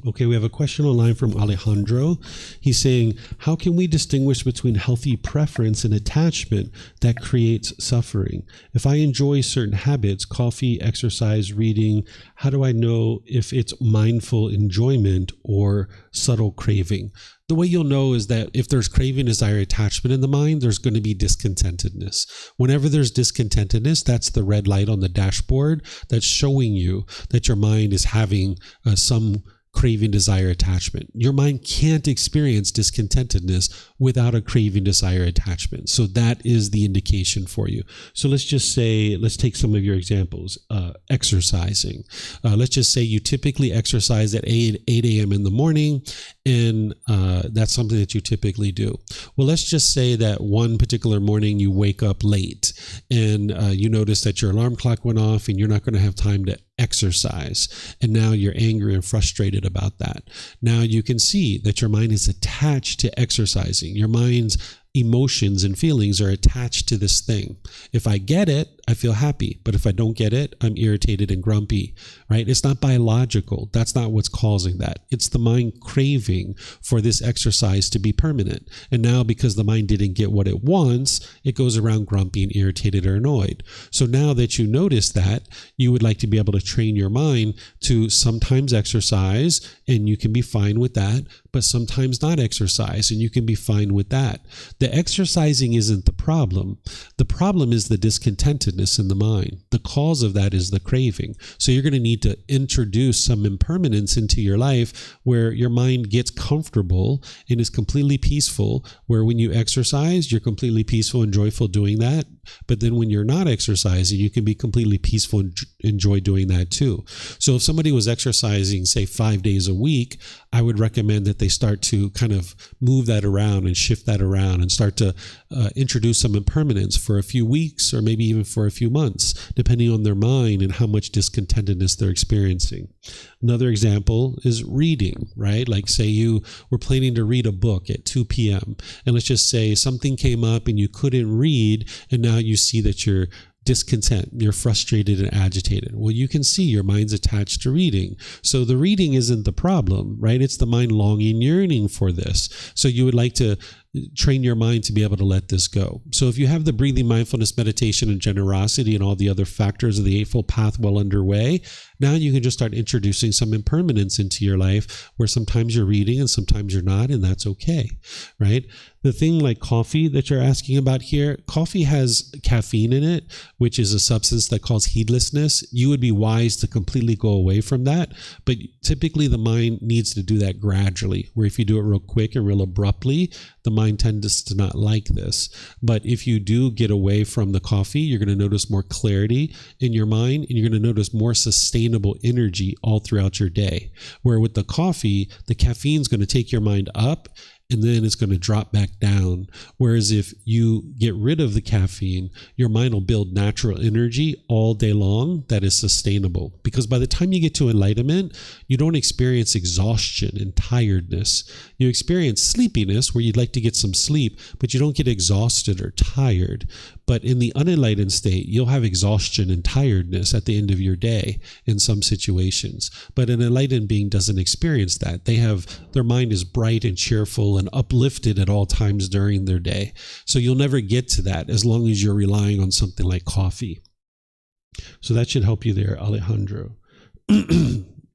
Okay, we have a question online from Alejandro. He's saying, how can we distinguish between healthy preference and attachment that creates suffering? If I enjoy certain habits, coffee, exercise, reading, how do I know if it's mindful enjoyment or subtle craving? The way you'll know is that if there's craving, desire, attachment in the mind, there's going to be discontentedness. Whenever there's discontentedness, that's the red light on the dashboard that's showing you that your mind is having some craving, desire, attachment. Your mind can't experience discontentedness without a craving, desire, attachment. So that is the indication for you. So let's just say, let's take some of your examples. Exercising. Let's just say you typically exercise at 8 a.m. in the morning, and that's something that you typically do. Well, let's just say that one particular morning you wake up late, and you notice that your alarm clock went off and you're not going to have time to exercise. And now you're angry and frustrated about that. Now you can see that your mind is attached to exercising. Your mind's emotions and feelings are attached to this thing. If I get it, I feel happy. But if I don't get it, I'm irritated and grumpy, right? It's not biological. That's not what's causing that. It's the mind craving for this exercise to be permanent. And now because the mind didn't get what it wants, it goes around grumpy and irritated or annoyed. So now that you notice that, you would like to be able to train your mind to sometimes exercise, and you can be fine with that, but sometimes not exercise, and you can be fine with that. The exercising isn't the problem. The problem is the discontentedness in the mind. The cause of that is the craving. So you're going to need to introduce some impermanence into your life where your mind gets comfortable and is completely peaceful, where when you exercise, you're completely peaceful and joyful doing that. But then when you're not exercising, you can be completely peaceful and enjoy doing that too. So if somebody was exercising, say 5 days a week, I would recommend that they start to kind of move that around and shift that around and start to introduce some impermanence for a few weeks or maybe even for a few months, depending on their mind and how much discontentedness they're experiencing. Another example is reading, right? Like say you were planning to read a book at 2 p.m. and let's just say something came up and you couldn't read, and now you see that you're discontent, you're frustrated and agitated. Well, you can see your mind's attached to reading. So the reading isn't the problem, right? It's the mind longing, yearning for this. So you would like to train your mind to be able to let this go. So if you have the breathing, mindfulness, meditation, and generosity and all the other factors of the Eightfold Path well underway, now you can just start introducing some impermanence into your life where sometimes you're reading and sometimes you're not, and that's okay, right? The thing like coffee that you're asking about here, coffee has caffeine in it, which is a substance that causes heedlessness. You would be wise to completely go away from that, but typically the mind needs to do that gradually, where if you do it real quick and real abruptly, the mind tends to not like this. But if you do get away from the coffee, you're going to notice more clarity in your mind, and you're going to notice more sustainable energy all throughout your day. Where with the coffee, the caffeine is going to take your mind up, and then it's going to drop back down. Whereas if you get rid of the caffeine, your mind will build natural energy all day long that is sustainable. Because by the time you get to enlightenment, you don't experience exhaustion and tiredness. You experience sleepiness where you'd like to get some sleep, but you don't get exhausted or tired. But in the unenlightened state, you'll have exhaustion and tiredness at the end of your day in some situations. But an enlightened being doesn't experience that. Their mind is bright and cheerful and uplifted at all times during their day. So you'll never get to that as long as you're relying on something like coffee. So that should help you there, Alejandro.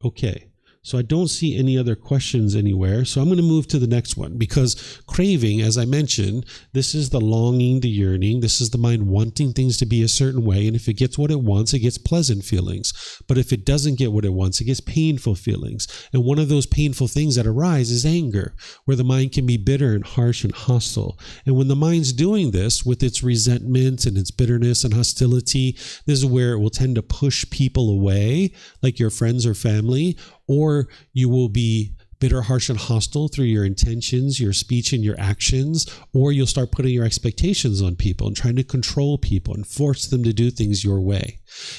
Okay. So I don't see any other questions anywhere. So I'm going to move to the next one, because craving, as I mentioned, this is the longing, the yearning. This is the mind wanting things to be a certain way. And if it gets what it wants, it gets pleasant feelings. But if it doesn't get what it wants, it gets painful feelings. And one of those painful things that arise is anger, where the mind can be bitter and harsh and hostile. And when the mind's doing this with its resentment and its bitterness and hostility, this is where it will tend to push people away, like your friends or family, or you will be bitter, harsh, and hostile through your intentions, your speech, and your actions, or you'll start putting your expectations on people and trying to control people and force them to do things your way.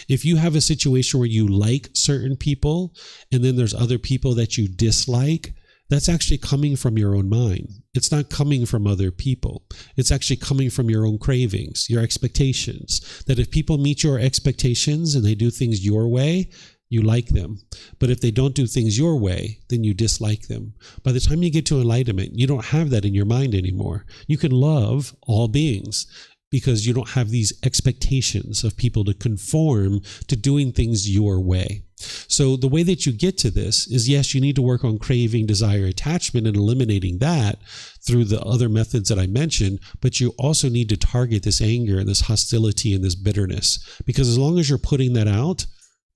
If you have a situation where you like certain people and then there's other people that you dislike, that's actually coming from your own mind. It's not coming from other people. It's actually coming from your own cravings, your expectations. That if people meet your expectations and they do things your way, you like them. But if they don't do things your way, then you dislike them. By the time you get to enlightenment, you don't have that in your mind anymore. You can love all beings because you don't have these expectations of people to conform to doing things your way. So the way that you get to this is, yes, you need to work on craving, desire, attachment, and eliminating that through the other methods that I mentioned, but you also need to target this anger and this hostility and this bitterness, because as long as you're putting that out,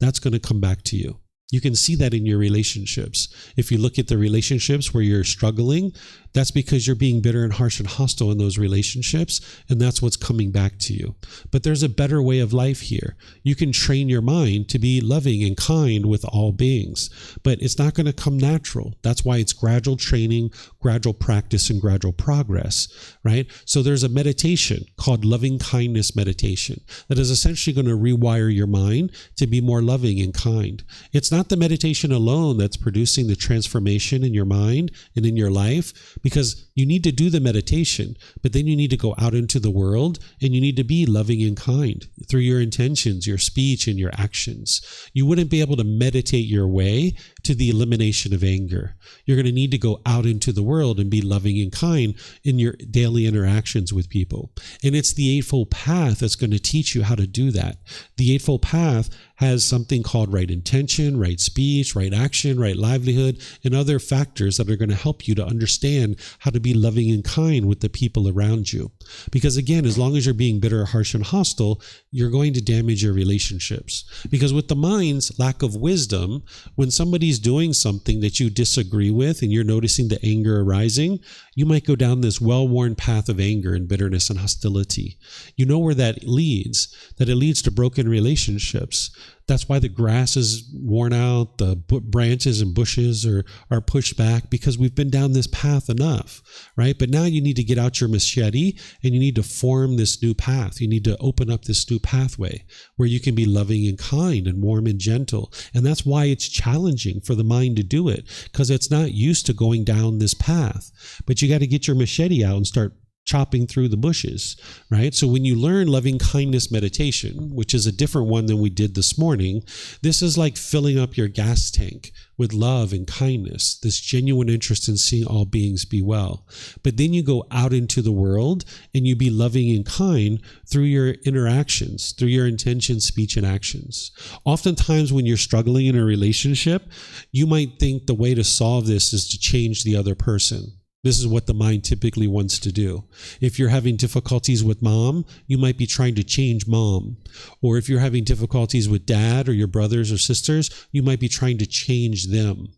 that's going to come back to you. You can see that in your relationships. If you look at the relationships where you're struggling, that's because you're being bitter and harsh and hostile in those relationships, and that's what's coming back to you. But there's a better way of life here. You can train your mind to be loving and kind with all beings, but it's not going to come natural. That's why it's gradual training, gradual practice, and gradual progress, right? So there's a meditation called loving kindness meditation that is essentially going to rewire your mind to be more loving and kind. It's not the meditation alone that's producing the transformation in your mind and in your life, because you need to do the meditation, but then you need to go out into the world and you need to be loving and kind through your intentions, your speech, and your actions. You wouldn't be able to meditate your way to the elimination of anger. You're going to need to go out into the world and be loving and kind in your daily interactions with people. And it's the Eightfold Path that's going to teach you how to do that. The Eightfold Path has something called right intention, right speech, right action, right livelihood, and other factors that are going to help you to understand how to be loving and kind with the people around you. Because again, as long as you're being bitter, harsh, and hostile, you're going to damage your relationships. Because with the mind's lack of wisdom, when somebody's doing something that you disagree with and you're noticing the anger arising, you might go down this well-worn path of anger and bitterness and hostility. You know where that leads, that it leads to broken relationships. That's why the grass is worn out, the branches and bushes are pushed back, because we've been down this path enough, right? But now you need to get out your machete and you need to form this new path. You need to open up this new pathway where you can be loving and kind and warm and gentle. And that's why it's challenging for the mind to do it, because it's not used to going down this path. But you got to get your machete out and start chopping through the bushes, right? So when you learn loving kindness meditation, which is a different one than we did this morning, this is like filling up your gas tank with love and kindness, this genuine interest in seeing all beings be well. But then you go out into the world and you be loving and kind through your interactions, through your intention, speech, and actions. Oftentimes when you're struggling in a relationship, you might think the way to solve this is to change the other person. This is what the mind typically wants to do. If you're having difficulties with mom, you might be trying to change mom. Or if you're having difficulties with dad or your brothers or sisters, you might be trying to change them.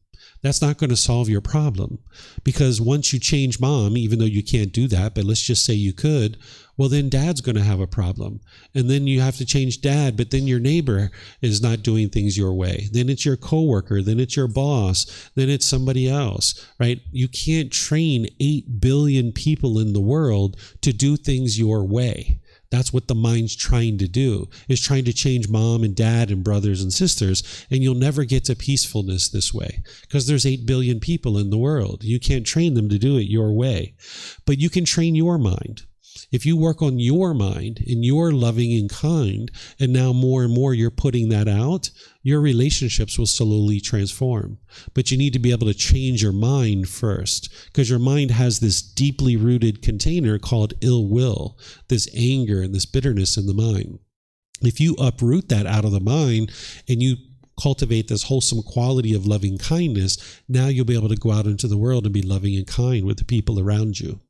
That's not going to solve your problem, because once you change mom, even though you can't do that, but let's just say you could, well, then dad's going to have a problem. And then you have to change dad, but then your neighbor is not doing things your way. Then it's your coworker, then it's your boss, then it's somebody else, right? You can't train 8 billion people in the world to do things your way. That's what the mind's trying to do, is trying to change mom and dad and brothers and sisters. And you'll never get to peacefulness this way, because there's 8 billion people in the world. You can't train them to do it your way, but you can train your mind. If you work on your mind and you're loving and kind, and now more and more you're putting that out, your relationships will slowly transform. But you need to be able to change your mind first, because your mind has this deeply rooted container called ill will, this anger and this bitterness in the mind. If you uproot that out of the mind and you cultivate this wholesome quality of loving kindness, now you'll be able to go out into the world and be loving and kind with the people around you.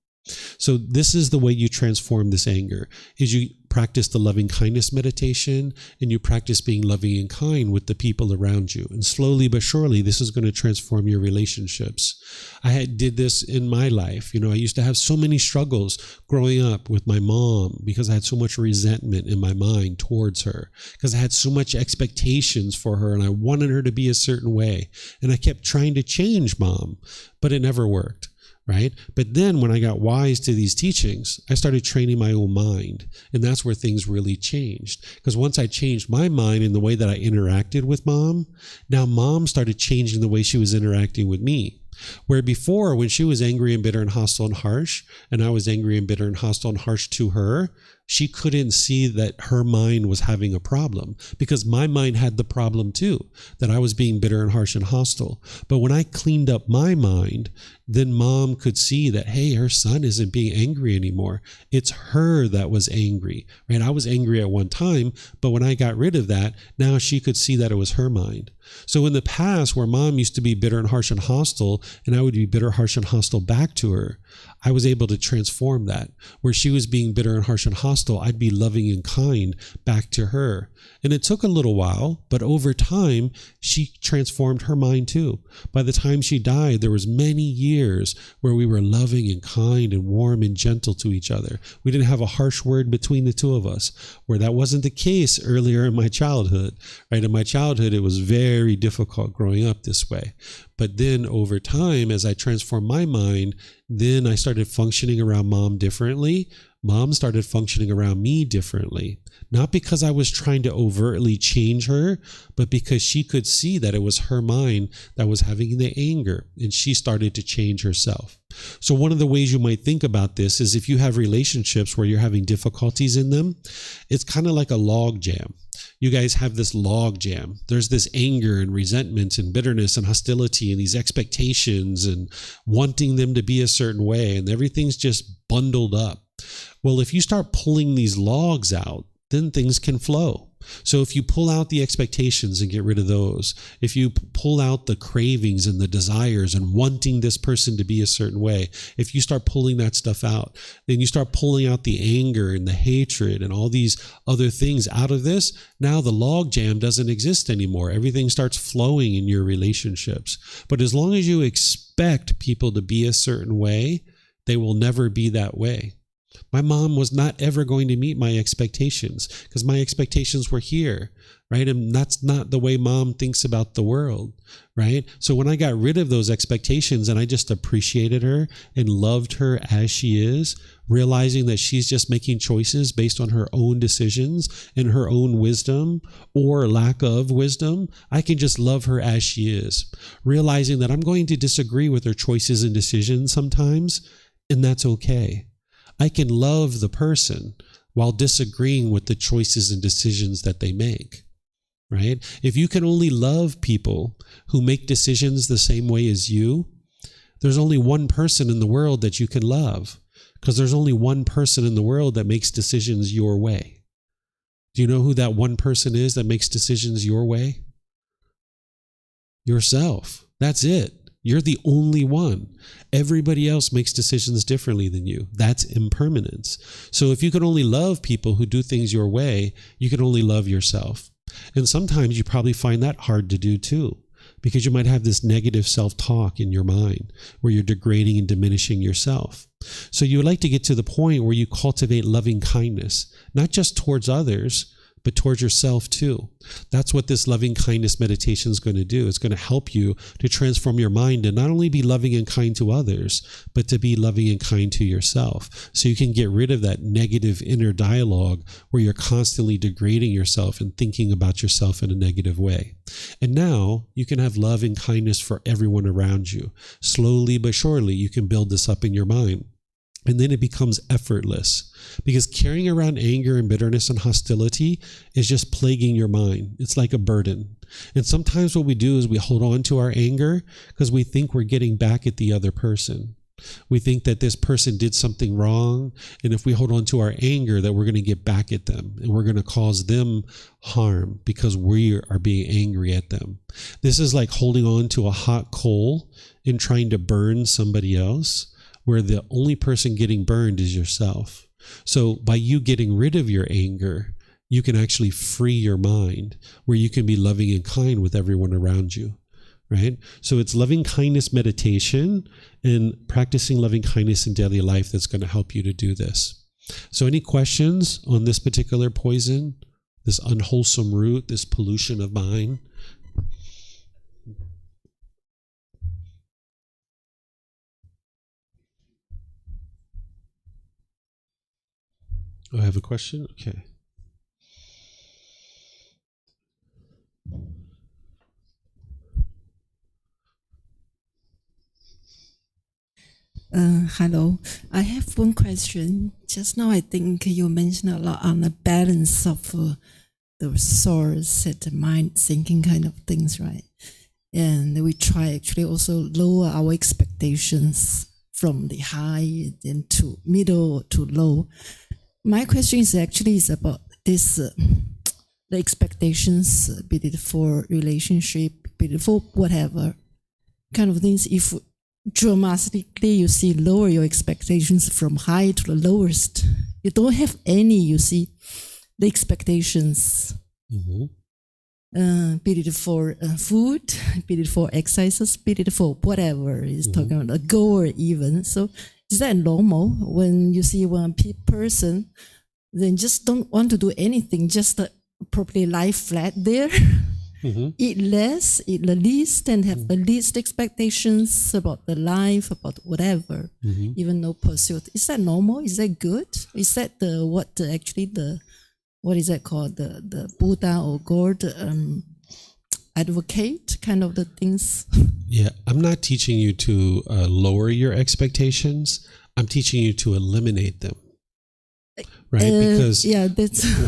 So this is the way you transform this anger, is you practice the loving kindness meditation and you practice being loving and kind with the people around you. And slowly but surely, this is going to transform your relationships. I did this in my life. I used to have so many struggles growing up with my mom because I had so much resentment in my mind towards her, because I had so much expectations for her and I wanted her to be a certain way. And I kept trying to change mom, but it never worked. Right? But then when I got wise to these teachings, I started training my own mind. And that's where things really changed. Because once I changed my mind in the way that I interacted with mom, now mom started changing the way she was interacting with me. Where before, when she was angry and bitter and hostile and harsh, and I was angry and bitter and hostile and harsh to her, she couldn't see that her mind was having a problem, because my mind had the problem too, that I was being bitter and harsh and hostile. But when I cleaned up my mind, then mom could see that, hey, her son isn't being angry anymore. It's her that was angry, right? I was angry at one time, but when I got rid of that, now she could see that it was her mind. So in the past, where mom used to be bitter and harsh and hostile, and I would be bitter, harsh, and hostile back to her, I was able to transform that. Where she was being bitter and harsh and hostile, I'd be loving and kind back to her. And it took a little while, but over time, she transformed her mind too. By the time she died, there was many years where we were loving and kind and warm and gentle to each other. We didn't have a harsh word between the two of us, where that wasn't the case earlier in my childhood, right? In my childhood, it was very difficult growing up this way. But then over time, as I transformed my mind, then I started functioning around mom differently. Mom started functioning around me differently. Not because I was trying to overtly change her, but because she could see that it was her mind that was having the anger, and she started to change herself. So one of the ways you might think about this is if you have relationships where you're having difficulties in them, it's kind of like a log jam. You guys have this log jam. There's this anger and resentment and bitterness and hostility and these expectations and wanting them to be a certain way, and everything's just bundled up. Well, if you start pulling these logs out, then things can flow. So if you pull out the expectations and get rid of those, if you pull out the cravings and the desires and wanting this person to be a certain way, if you start pulling that stuff out, then you start pulling out the anger and the hatred and all these other things out of this. Now the log jam doesn't exist anymore. Everything starts flowing in your relationships. But as long as you expect people to be a certain way, they will never be that way. My mom was not ever going to meet my expectations because my expectations were here, right? And that's not the way mom thinks about the world, right? So when I got rid of those expectations and I just appreciated her and loved her as she is, realizing that she's just making choices based on her own decisions and her own wisdom or lack of wisdom, I can just love her as she is. Realizing that I'm going to disagree with her choices and decisions sometimes, and that's okay. I can love the person while disagreeing with the choices and decisions that they make, right? If you can only love people who make decisions the same way as you, there's only one person in the world that you can love, because there's only one person in the world that makes decisions your way. Do you know who that one person is that makes decisions your way? Yourself. That's it. You're the only one. Everybody else makes decisions differently than you. That's impermanence. So if you can only love people who do things your way, you can only love yourself. And sometimes you probably find that hard to do too, because you might have this negative self-talk in your mind where you're degrading and diminishing yourself. So you would like to get to the point where you cultivate loving kindness, not just towards others, but towards yourself too. That's what this loving kindness meditation is going to do. It's going to help you to transform your mind and not only be loving and kind to others, but to be loving and kind to yourself. So you can get rid of that negative inner dialogue where you're constantly degrading yourself and thinking about yourself in a negative way. And now you can have love and kindness for everyone around you. Slowly but surely, you can build this up in your mind. And then it becomes effortless, because carrying around anger and bitterness and hostility is just plaguing your mind. It's like a burden. And sometimes what we do is we hold on to our anger because we think we're getting back at the other person. We think that this person did something wrong, and if we hold on to our anger, that we're going to get back at them and we're going to cause them harm because we are being angry at them. This is like holding on to a hot coal and trying to burn somebody else, where the only person getting burned is yourself. So by you getting rid of your anger, you can actually free your mind, where you can be loving and kind with everyone around you, right? So it's loving kindness meditation and practicing loving kindness in daily life that's going to help you to do this. So any questions on this particular poison, this unwholesome root, this pollution of mind? Oh, I have a question? Okay. Hello. I have one question. Just now I think you mentioned a lot on the balance of the source and the mind thinking kind of things, right? And we try actually also lower our expectations from the high then to middle to low. My question is actually about this, the expectations, be it for relationship, be it for whatever kind of things. If dramatically you see lower your expectations from high to the lowest, you don't have any, you see, the expectations. Be it for food, be it for exercises, be it for whatever is talking about a goal even. So is that normal when you see one person then just don't want to do anything, just probably lie flat there, eat less, eat the least, and have the least expectations about the life, about whatever, even no pursuit? Is that normal? Is that good? Is that what is that called? The Buddha or God advocate kind of the things? Yeah, I'm not teaching you to lower your expectations. I'm teaching you to eliminate them. Right? Because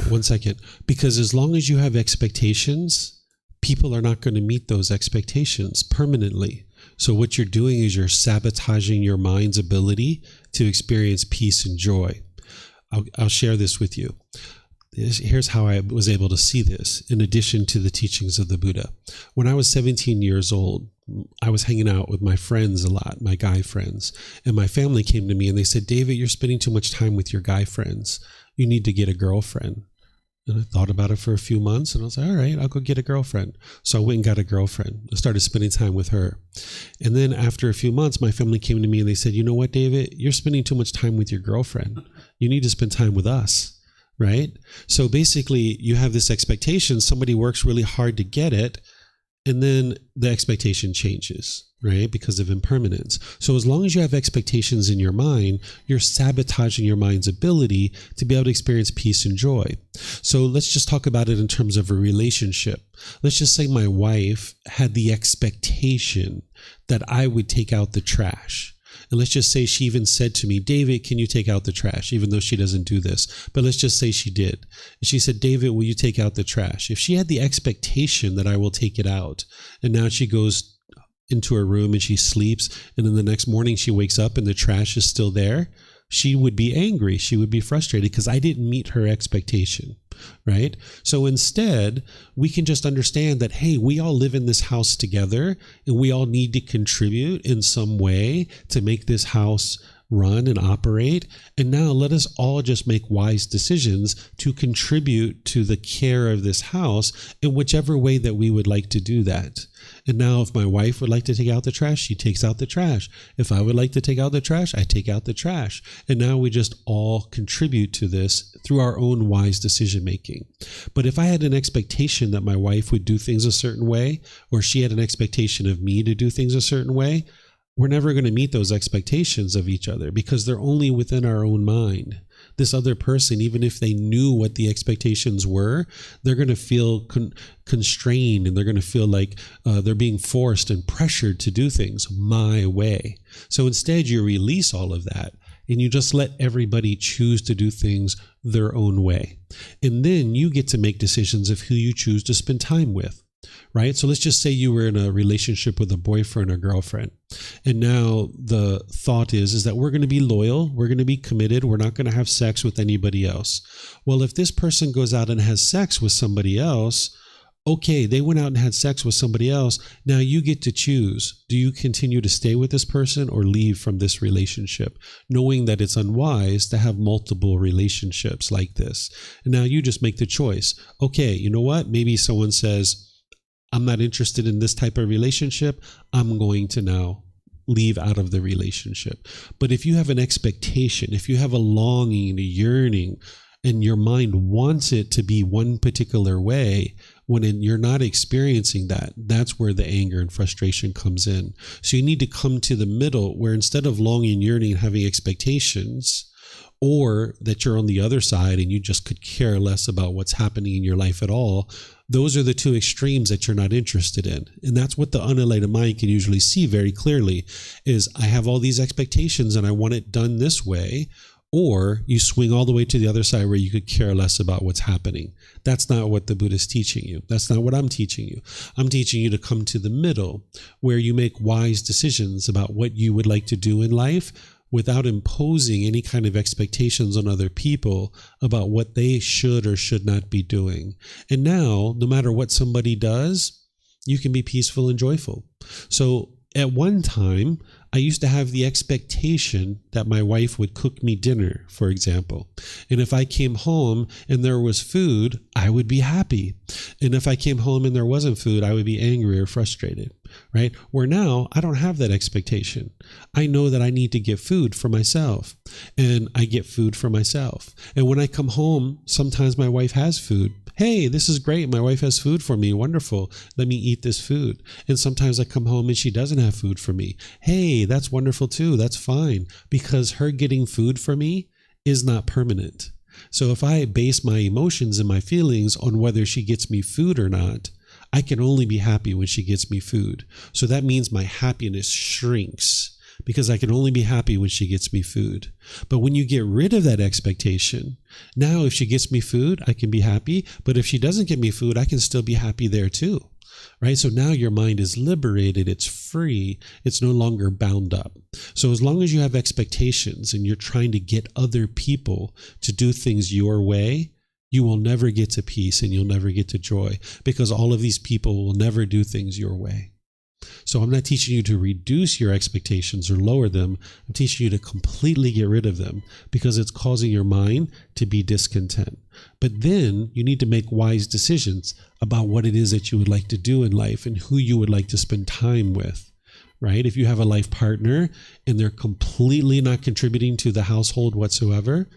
one second. Because as long as you have expectations, people are not going to meet those expectations permanently. So what you're doing is you're sabotaging your mind's ability to experience peace and joy. I'll share this with you. Here's how I was able to see this in addition to the teachings of the Buddha. When I was 17 years old, I was hanging out with my friends a lot, my guy friends, and my family came to me and they said, "David, you're spending too much time with your guy friends. You need to get a girlfriend." And I thought about it for a few months and I was like, all right, I'll go get a girlfriend. So I went and got a girlfriend. I started spending time with her. And then after a few months, my family came to me and they said, "You know what, David, you're spending too much time with your girlfriend. You need to spend time with us." Right? So basically you have this expectation, somebody works really hard to get it, and then the expectation changes, right? Because of impermanence. So as long as you have expectations in your mind, you're sabotaging your mind's ability to be able to experience peace and joy. So let's just talk about it in terms of a relationship. Let's just say my wife had the expectation that I would take out the trash. And let's just say she even said to me, David, can you take out the trash? Even though she doesn't do this. But let's just say she did. And she said, David, will you take out the trash? If she had the expectation that I will take it out, and now she goes into her room and she sleeps, and then the next morning she wakes up and the trash is still there, she would be angry. She would be frustrated because I didn't meet her expectation, right? So instead, we can just understand that, hey, we all live in this house together and we all need to contribute in some way to make this house run and operate. And now let us all just make wise decisions to contribute to the care of this house in whichever way that we would like to do that. And now if my wife would like to take out the trash, she takes out the trash. If I would like to take out the trash, I take out the trash. And now we just all contribute to this through our own wise decision making. But if I had an expectation that my wife would do things a certain way, or she had an expectation of me to do things a certain way, we're never going to meet those expectations of each other because they're only within our own mind. This other person, even if they knew what the expectations were, they're going to feel constrained, and they're going to feel like they're being forced and pressured to do things my way. So instead, you release all of that and you just let everybody choose to do things their own way. And then you get to make decisions of who you choose to spend time with. Right? So let's just say you were in a relationship with a boyfriend or girlfriend. And now the thought is that we're going to be loyal. We're going to be committed. We're not going to have sex with anybody else. Well, if this person goes out and has sex with somebody else, okay, they went out and had sex with somebody else. Now you get to choose. Do you continue to stay with this person or leave from this relationship, knowing that it's unwise to have multiple relationships like this? And now you just make the choice. Okay, you know what? Maybe someone says, I'm not interested in this type of relationship. I'm going to now leave out of the relationship. But if you have an expectation, if you have a longing, a yearning, and your mind wants it to be one particular way, when you're not experiencing that, that's where the anger and frustration comes in. So you need to come to the middle where instead of longing, yearning, and having expectations, or that you're on the other side and you just could care less about what's happening in your life at all, those are the two extremes that you're not interested in. And that's what the unenlightened mind can usually see very clearly is I have all these expectations and I want it done this way. Or you swing all the way to the other side where you could care less about what's happening. That's not what the Buddha is teaching you. That's not what I'm teaching you. I'm teaching you to come to the middle where you make wise decisions about what you would like to do in life without imposing any kind of expectations on other people about what they should or should not be doing. And now, no matter what somebody does, you can be peaceful and joyful. So at one time, I used to have the expectation that my wife would cook me dinner, for example. And if I came home and there was food, I would be happy. And if I came home and there wasn't food, I would be angry or frustrated, right? Where now I don't have that expectation. I know that I need to get food for myself, and I get food for myself. And when I come home, sometimes my wife has food. Hey, this is great. My wife has food for me. Wonderful. Let me eat this food. And sometimes I come home and she doesn't have food for me. Hey, that's wonderful too. That's fine, because her getting food for me is not permanent. So if I base my emotions and my feelings on whether she gets me food or not, I can only be happy when she gets me food. So that means my happiness shrinks because I can only be happy when she gets me food. But when you get rid of that expectation, now if she gets me food, I can be happy. But if she doesn't get me food, I can still be happy there too. Right? So now your mind is liberated. It's free. It's no longer bound up. So as long as you have expectations and you're trying to get other people to do things your way, you will never get to peace and you'll never get to joy, because all of these people will never do things your way. So I'm not teaching you to reduce your expectations or lower them. I'm teaching you to completely get rid of them, because it's causing your mind to be discontent. But then you need to make wise decisions about what it is that you would like to do in life and who you would like to spend time with, right? If you have a life partner and they're completely not contributing to the household whatsoever,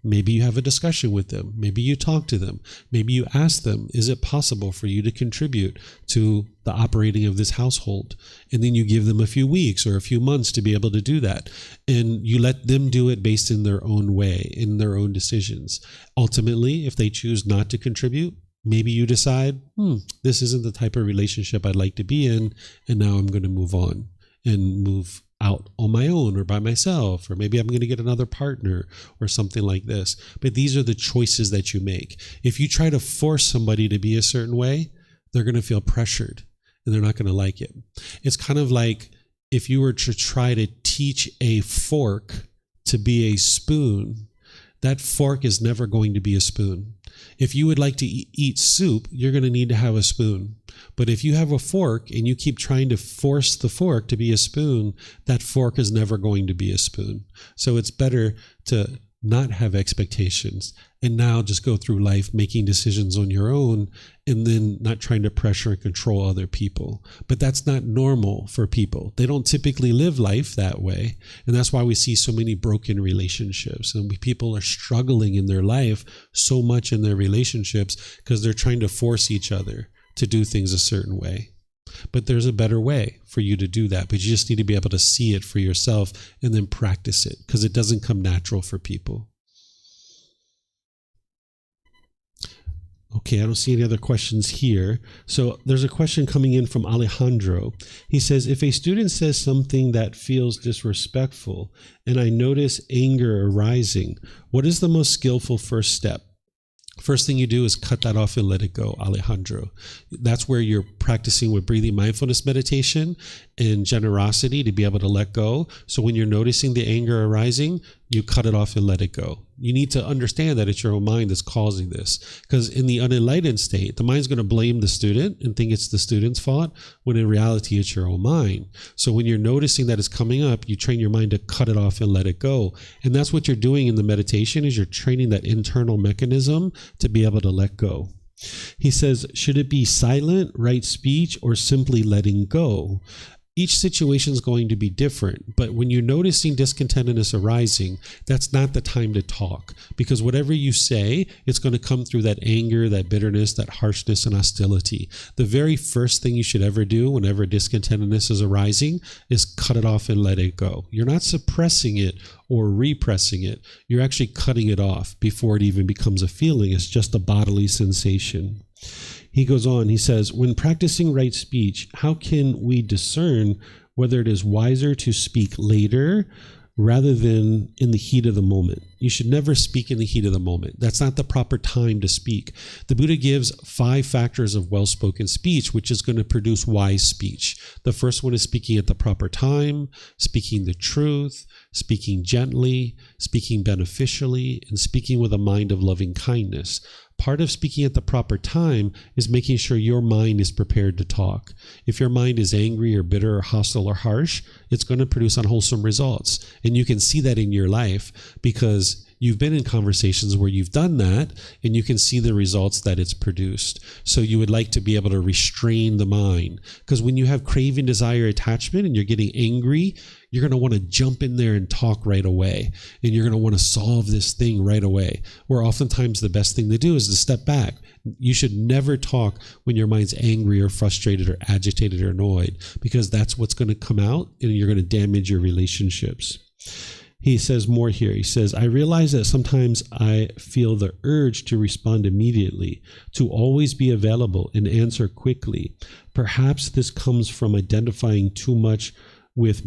maybe you have a discussion with them. Maybe you talk to them. Maybe you ask them, is it possible for you to contribute to the operating of this household? And then you give them a few weeks or a few months to be able to do that. And you let them do it based in their own way, in their own decisions. Ultimately, if they choose not to contribute, maybe you decide, this isn't the type of relationship I'd like to be in, and now I'm going to move on and move out on my own or by myself, or maybe I'm going to get another partner or something like this. But these are the choices that you make. If you try to force somebody to be a certain way, they're going to feel pressured and they're not going to like it. It's kind of like if you were to try to teach a fork to be a spoon, that fork is never going to be a spoon. If you would like to eat soup, you're going to need to have a spoon. But if you have a fork and you keep trying to force the fork to be a spoon, that fork is never going to be a spoon. So it's better to not have expectations and now just go through life making decisions on your own and then not trying to pressure and control other people. But that's not normal for people. They don't typically live life that way. And that's why we see so many broken relationships, and people are struggling in their life so much in their relationships because they're trying to force each other to do things a certain way. But there's a better way for you to do that. But you just need to be able to see it for yourself and then practice it, because it doesn't come natural for people. Okay, I don't see any other questions here. So there's a question coming in from Alejandro. He says, if a student says something that feels disrespectful and I notice anger arising, what is the most skillful first step? First thing you do is cut that off and let it go, Alejandro. That's where you're practicing with breathing mindfulness meditation and generosity to be able to let go. So when you're noticing the anger arising, you cut it off and let it go. You need to understand that it's your own mind that's causing this. Because in the unenlightened state, the mind's going to blame the student and think it's the student's fault, when in reality it's your own mind. So when you're noticing that it's coming up, you train your mind to cut it off and let it go. And that's what you're doing in the meditation, is you're training that internal mechanism to be able to let go. He says, should it be silent, right speech, or simply letting go? Each situation is going to be different, but when you're noticing discontentedness arising, that's not the time to talk, because whatever you say, it's going to come through that anger, that bitterness, that harshness and hostility. The very first thing you should ever do whenever discontentedness is arising is cut it off and let it go. You're not suppressing it or repressing it. You're actually cutting it off before it even becomes a feeling. It's just a bodily sensation. He goes on, he says, when practicing right speech, how can we discern whether it is wiser to speak later rather than in the heat of the moment? You should never speak in the heat of the moment. That's not the proper time to speak. The Buddha gives 5 factors of well-spoken speech, which is going to produce wise speech. The first one is speaking at the proper time, speaking the truth, speaking gently, speaking beneficially, and speaking with a mind of loving kindness. Part of speaking at the proper time is making sure your mind is prepared to talk. If your mind is angry or bitter or hostile or harsh, it's going to produce unwholesome results. And you can see that in your life because you've been in conversations where you've done that, and you can see the results that it's produced. So you would like to be able to restrain the mind, because when you have craving, desire, attachment, and you're getting angry, you're going to want to jump in there and talk right away. And you're going to want to solve this thing right away. Where oftentimes the best thing to do is to step back. You should never talk when your mind's angry or frustrated or agitated or annoyed, because that's what's going to come out, and you're going to damage your relationships. He says more here. He says, I realize that sometimes I feel the urge to respond immediately, to always be available and answer quickly. Perhaps this comes from identifying too much with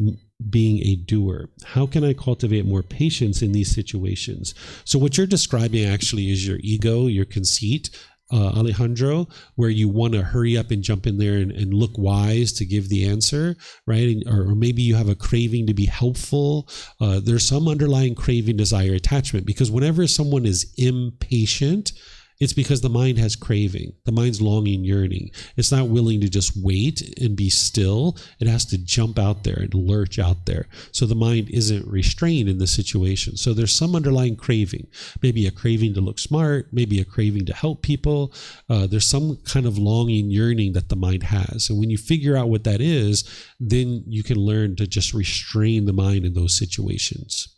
being a doer. How can I cultivate more patience in these situations? So what you're describing actually is your ego, your conceit, Alejandro, where you want to hurry up and jump in there and look wise to give the answer, right? Or maybe you have a craving to be helpful. There's some underlying craving, desire, attachment, because whenever someone is impatient, it's because the mind has craving. The mind's longing, yearning. It's not willing to just wait and be still. It has to jump out there and lurch out there. So the mind isn't restrained in the situation. So there's some underlying craving. Maybe a craving to look smart, maybe a craving to help people. There's some kind of longing, yearning that the mind has. And when you figure out what that is, then you can learn to just restrain the mind in those situations.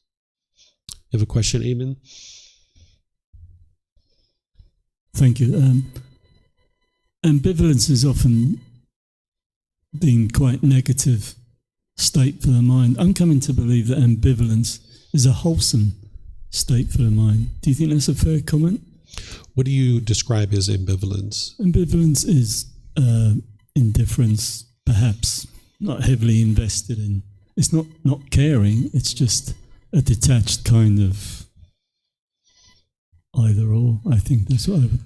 You have a question, Eamon? Thank you. Ambivalence is often been quite negative state for the mind. I'm coming to believe that ambivalence is a wholesome state for the mind. Do you think that's a fair comment? What do you describe as ambivalence? Ambivalence is indifference, perhaps not heavily invested in it's not caring, it's just a detached kind of either or. I think that's what I would.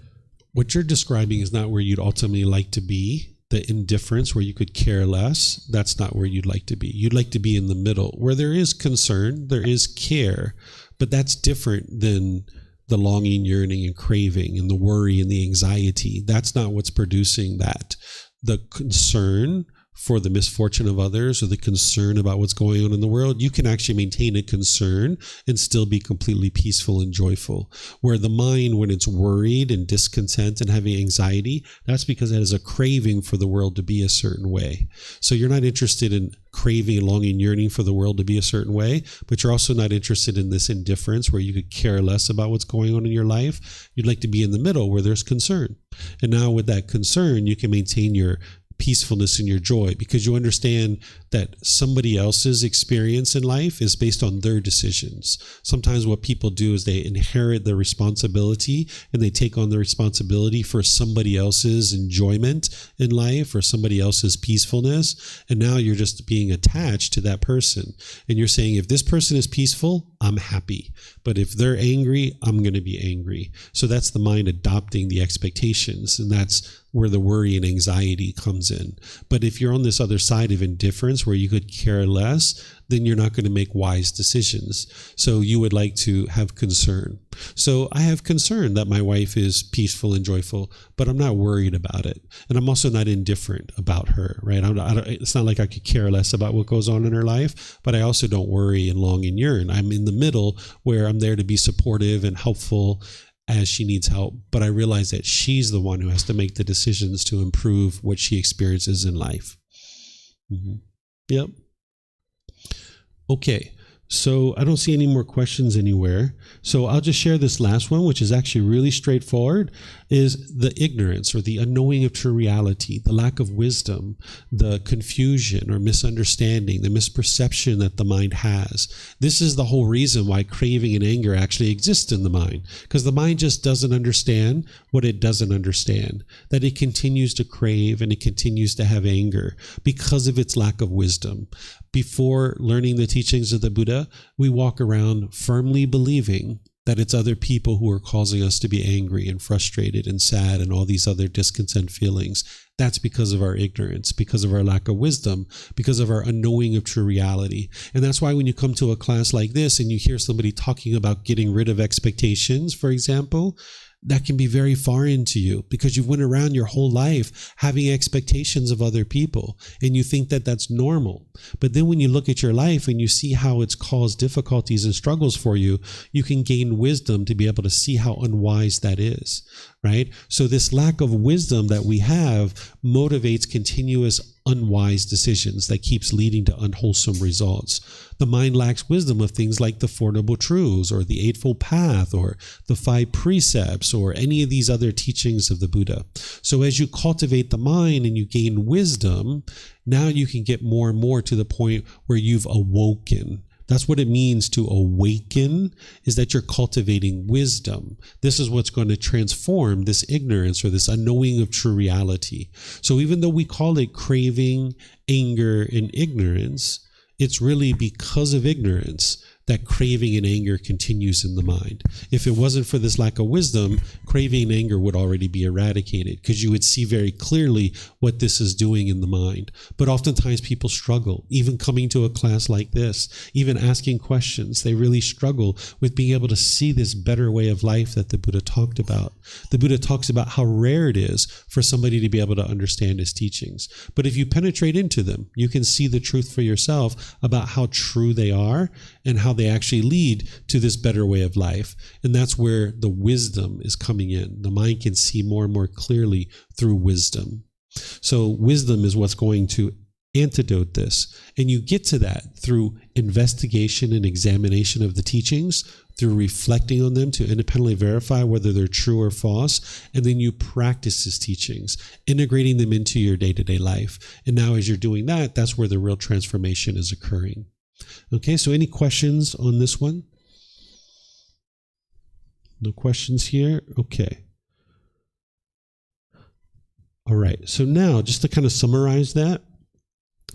What you're describing is not where you'd ultimately like to be. The indifference where you could care less, that's not where you'd like to be. You'd like to be in the middle where there is concern, there is care, but that's different than the longing, yearning, and craving, and the worry and the anxiety. That's not what's producing that. The concern for the misfortune of others, or the concern about what's going on in the world, you can actually maintain a concern and still be completely peaceful and joyful. Where the mind, when it's worried and discontent and having anxiety, that's because it has a craving for the world to be a certain way. So you're not interested in craving and longing, yearning for the world to be a certain way, but you're also not interested in this indifference where you could care less about what's going on in your life. You'd like to be in the middle where there's concern. And now with that concern, you can maintain your peacefulness and your joy, because you understand that somebody else's experience in life is based on their decisions. Sometimes what people do is they inherit the responsibility, and they take on the responsibility for somebody else's enjoyment in life or somebody else's peacefulness. And now you're just being attached to that person. And you're saying, if this person is peaceful, I'm happy. But if they're angry, I'm going to be angry. So that's the mind adopting the expectations. And that's where the worry and anxiety comes in. But if you're on this other side of indifference where you could care less, then you're not going to make wise decisions. So you would like to have concern. So I have concern that my wife is peaceful and joyful, but I'm not worried about it. And I'm also not indifferent about her, right? It's not like I could care less about what goes on in her life, but I also don't worry and long and yearn. I'm in the middle where I'm there to be supportive and helpful as she needs help, but I realize that she's the one who has to make the decisions to improve what she experiences in life. Mm-hmm. Yep. Okay. So I don't see any more questions anywhere. So I'll just share this last one, which is actually really straightforward, is the ignorance or the unknowing of true reality, the lack of wisdom, the confusion or misunderstanding, the misperception that the mind has. This is the whole reason why craving and anger actually exist in the mind, because the mind just doesn't understand what it doesn't understand, that it continues to crave and it continues to have anger because of its lack of wisdom. Before learning the teachings of the Buddha, we walk around firmly believing that it's other people who are causing us to be angry and frustrated and sad and all these other discontent feelings. That's because of our ignorance, because of our lack of wisdom, because of our unknowing of true reality. And that's why when you come to a class like this and you hear somebody talking about getting rid of expectations, for example, that can be very foreign to you because you've went around your whole life having expectations of other people and you think that that's normal. But then when you look at your life and you see how it's caused difficulties and struggles for you, you can gain wisdom to be able to see how unwise that is, right? So this lack of wisdom that we have motivates continuous unwise decisions that keeps leading to unwholesome results. The mind lacks wisdom of things like the Four Noble Truths or the Eightfold Path or the 5 Precepts or any of these other teachings of the Buddha. So as you cultivate the mind and you gain wisdom, now you can get more and more to the point where you've awoken. That's what it means to awaken, is that you're cultivating wisdom. This is what's going to transform this ignorance or this unknowing of true reality. So even though we call it craving, anger, and ignorance, it's really because of ignorance that craving and anger continues in the mind. If it wasn't for this lack of wisdom, craving and anger would already be eradicated because you would see very clearly what this is doing in the mind. But oftentimes people struggle, even coming to a class like this, even asking questions. They really struggle with being able to see this better way of life that the Buddha talked about. The Buddha talks about how rare it is for somebody to be able to understand his teachings. But if you penetrate into them, you can see the truth for yourself about how true they are and how they actually lead to this better way of life. And that's where the wisdom is coming in. The mind can see more and more clearly through wisdom. So wisdom is what's going to antidote this. And you get to that through investigation and examination of the teachings, through reflecting on them to independently verify whether they're true or false. And then you practice his teachings, integrating them into your day-to-day life. And now as you're doing that, that's where the real transformation is occurring. Okay, so any questions on this one? No questions here? Okay. All right, so now just to kind of summarize that,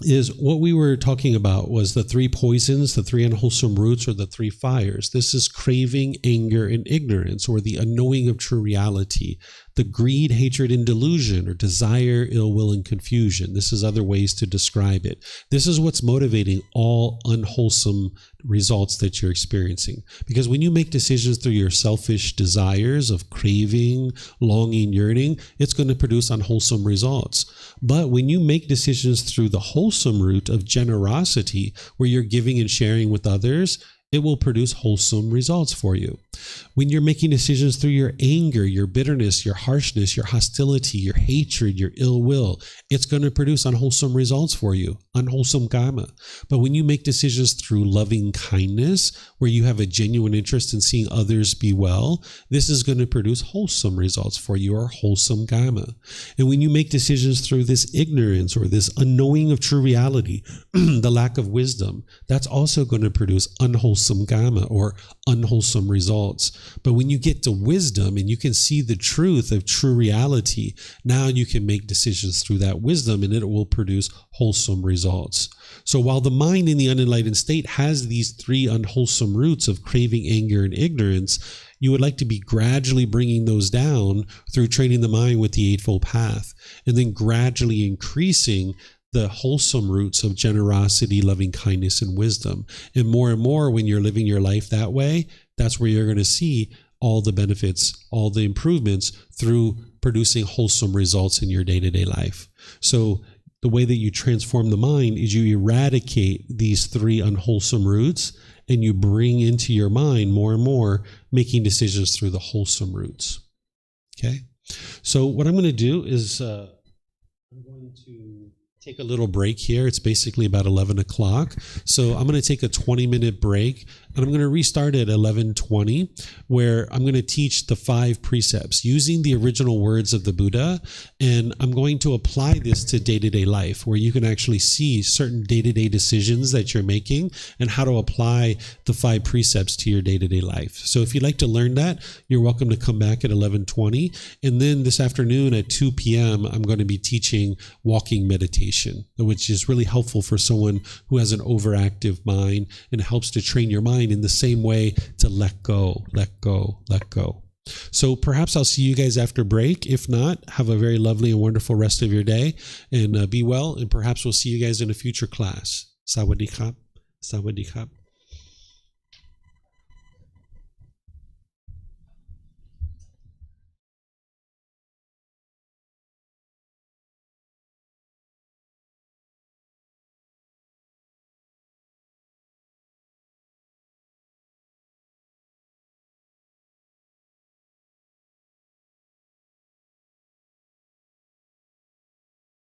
is what we were talking about was the three poisons, the three unwholesome roots, or the three fires. This is craving, anger, and ignorance, or the unknowing of true reality, the greed, hatred, and delusion, or desire, ill will, and confusion. This is other ways to describe it. This is what's motivating all unwholesome results that you're experiencing. Because when you make decisions through your selfish desires of craving, longing, yearning, it's going to produce unwholesome results. But when you make decisions through the wholesome root of generosity, where you're giving and sharing with others, it will produce wholesome results for you. When you're making decisions through your anger, your bitterness, your harshness, your hostility, your hatred, your ill will, it's going to produce unwholesome results for you, unwholesome karma. But when you make decisions through loving kindness, where you have a genuine interest in seeing others be well, this is going to produce wholesome results for you, or wholesome karma. And when you make decisions through this ignorance, or this unknowing of true reality, the lack of wisdom, that's also going to produce unwholesome karma, or unwholesome results. But when you get to wisdom and you can see the truth of true reality, now you can make decisions through that wisdom, and it will produce wholesome results. So while the mind in the unenlightened state has these three unwholesome roots of craving, anger, and ignorance, you would like to be gradually bringing those down through training the mind with the Eightfold Path, and then gradually increasing the wholesome roots of generosity, loving kindness, and wisdom. And more, when you're living your life that way, that's where you're going to see all the benefits, all the improvements through producing wholesome results in your day-to-day life. So the way that you transform the mind is you eradicate these three unwholesome roots, and you bring into your mind more and more making decisions through the wholesome roots. Okay? So what I'm going to do is I'm going to take a little break here. It's basically about 11 o'clock. So I'm going to take a 20-minute break, and I'm going to restart at 11:20, where I'm going to teach the 5 precepts using the original words of the Buddha. And I'm going to apply this to day-to-day life, where you can actually see certain day-to-day decisions that you're making and how to apply the 5 precepts to your day-to-day life. So if you'd like to learn that, you're welcome to come back at 11:20. And then this afternoon at 2 p.m., I'm going to be teaching walking meditation, which is really helpful for someone who has an overactive mind, and helps to train your mind in the same way to let go, let go, let go. So perhaps I'll see you guys after break. If not, have a very lovely and wonderful rest of your day, and be well, and perhaps we'll see you guys in a future class. Sawadee krap. Sawadee krap.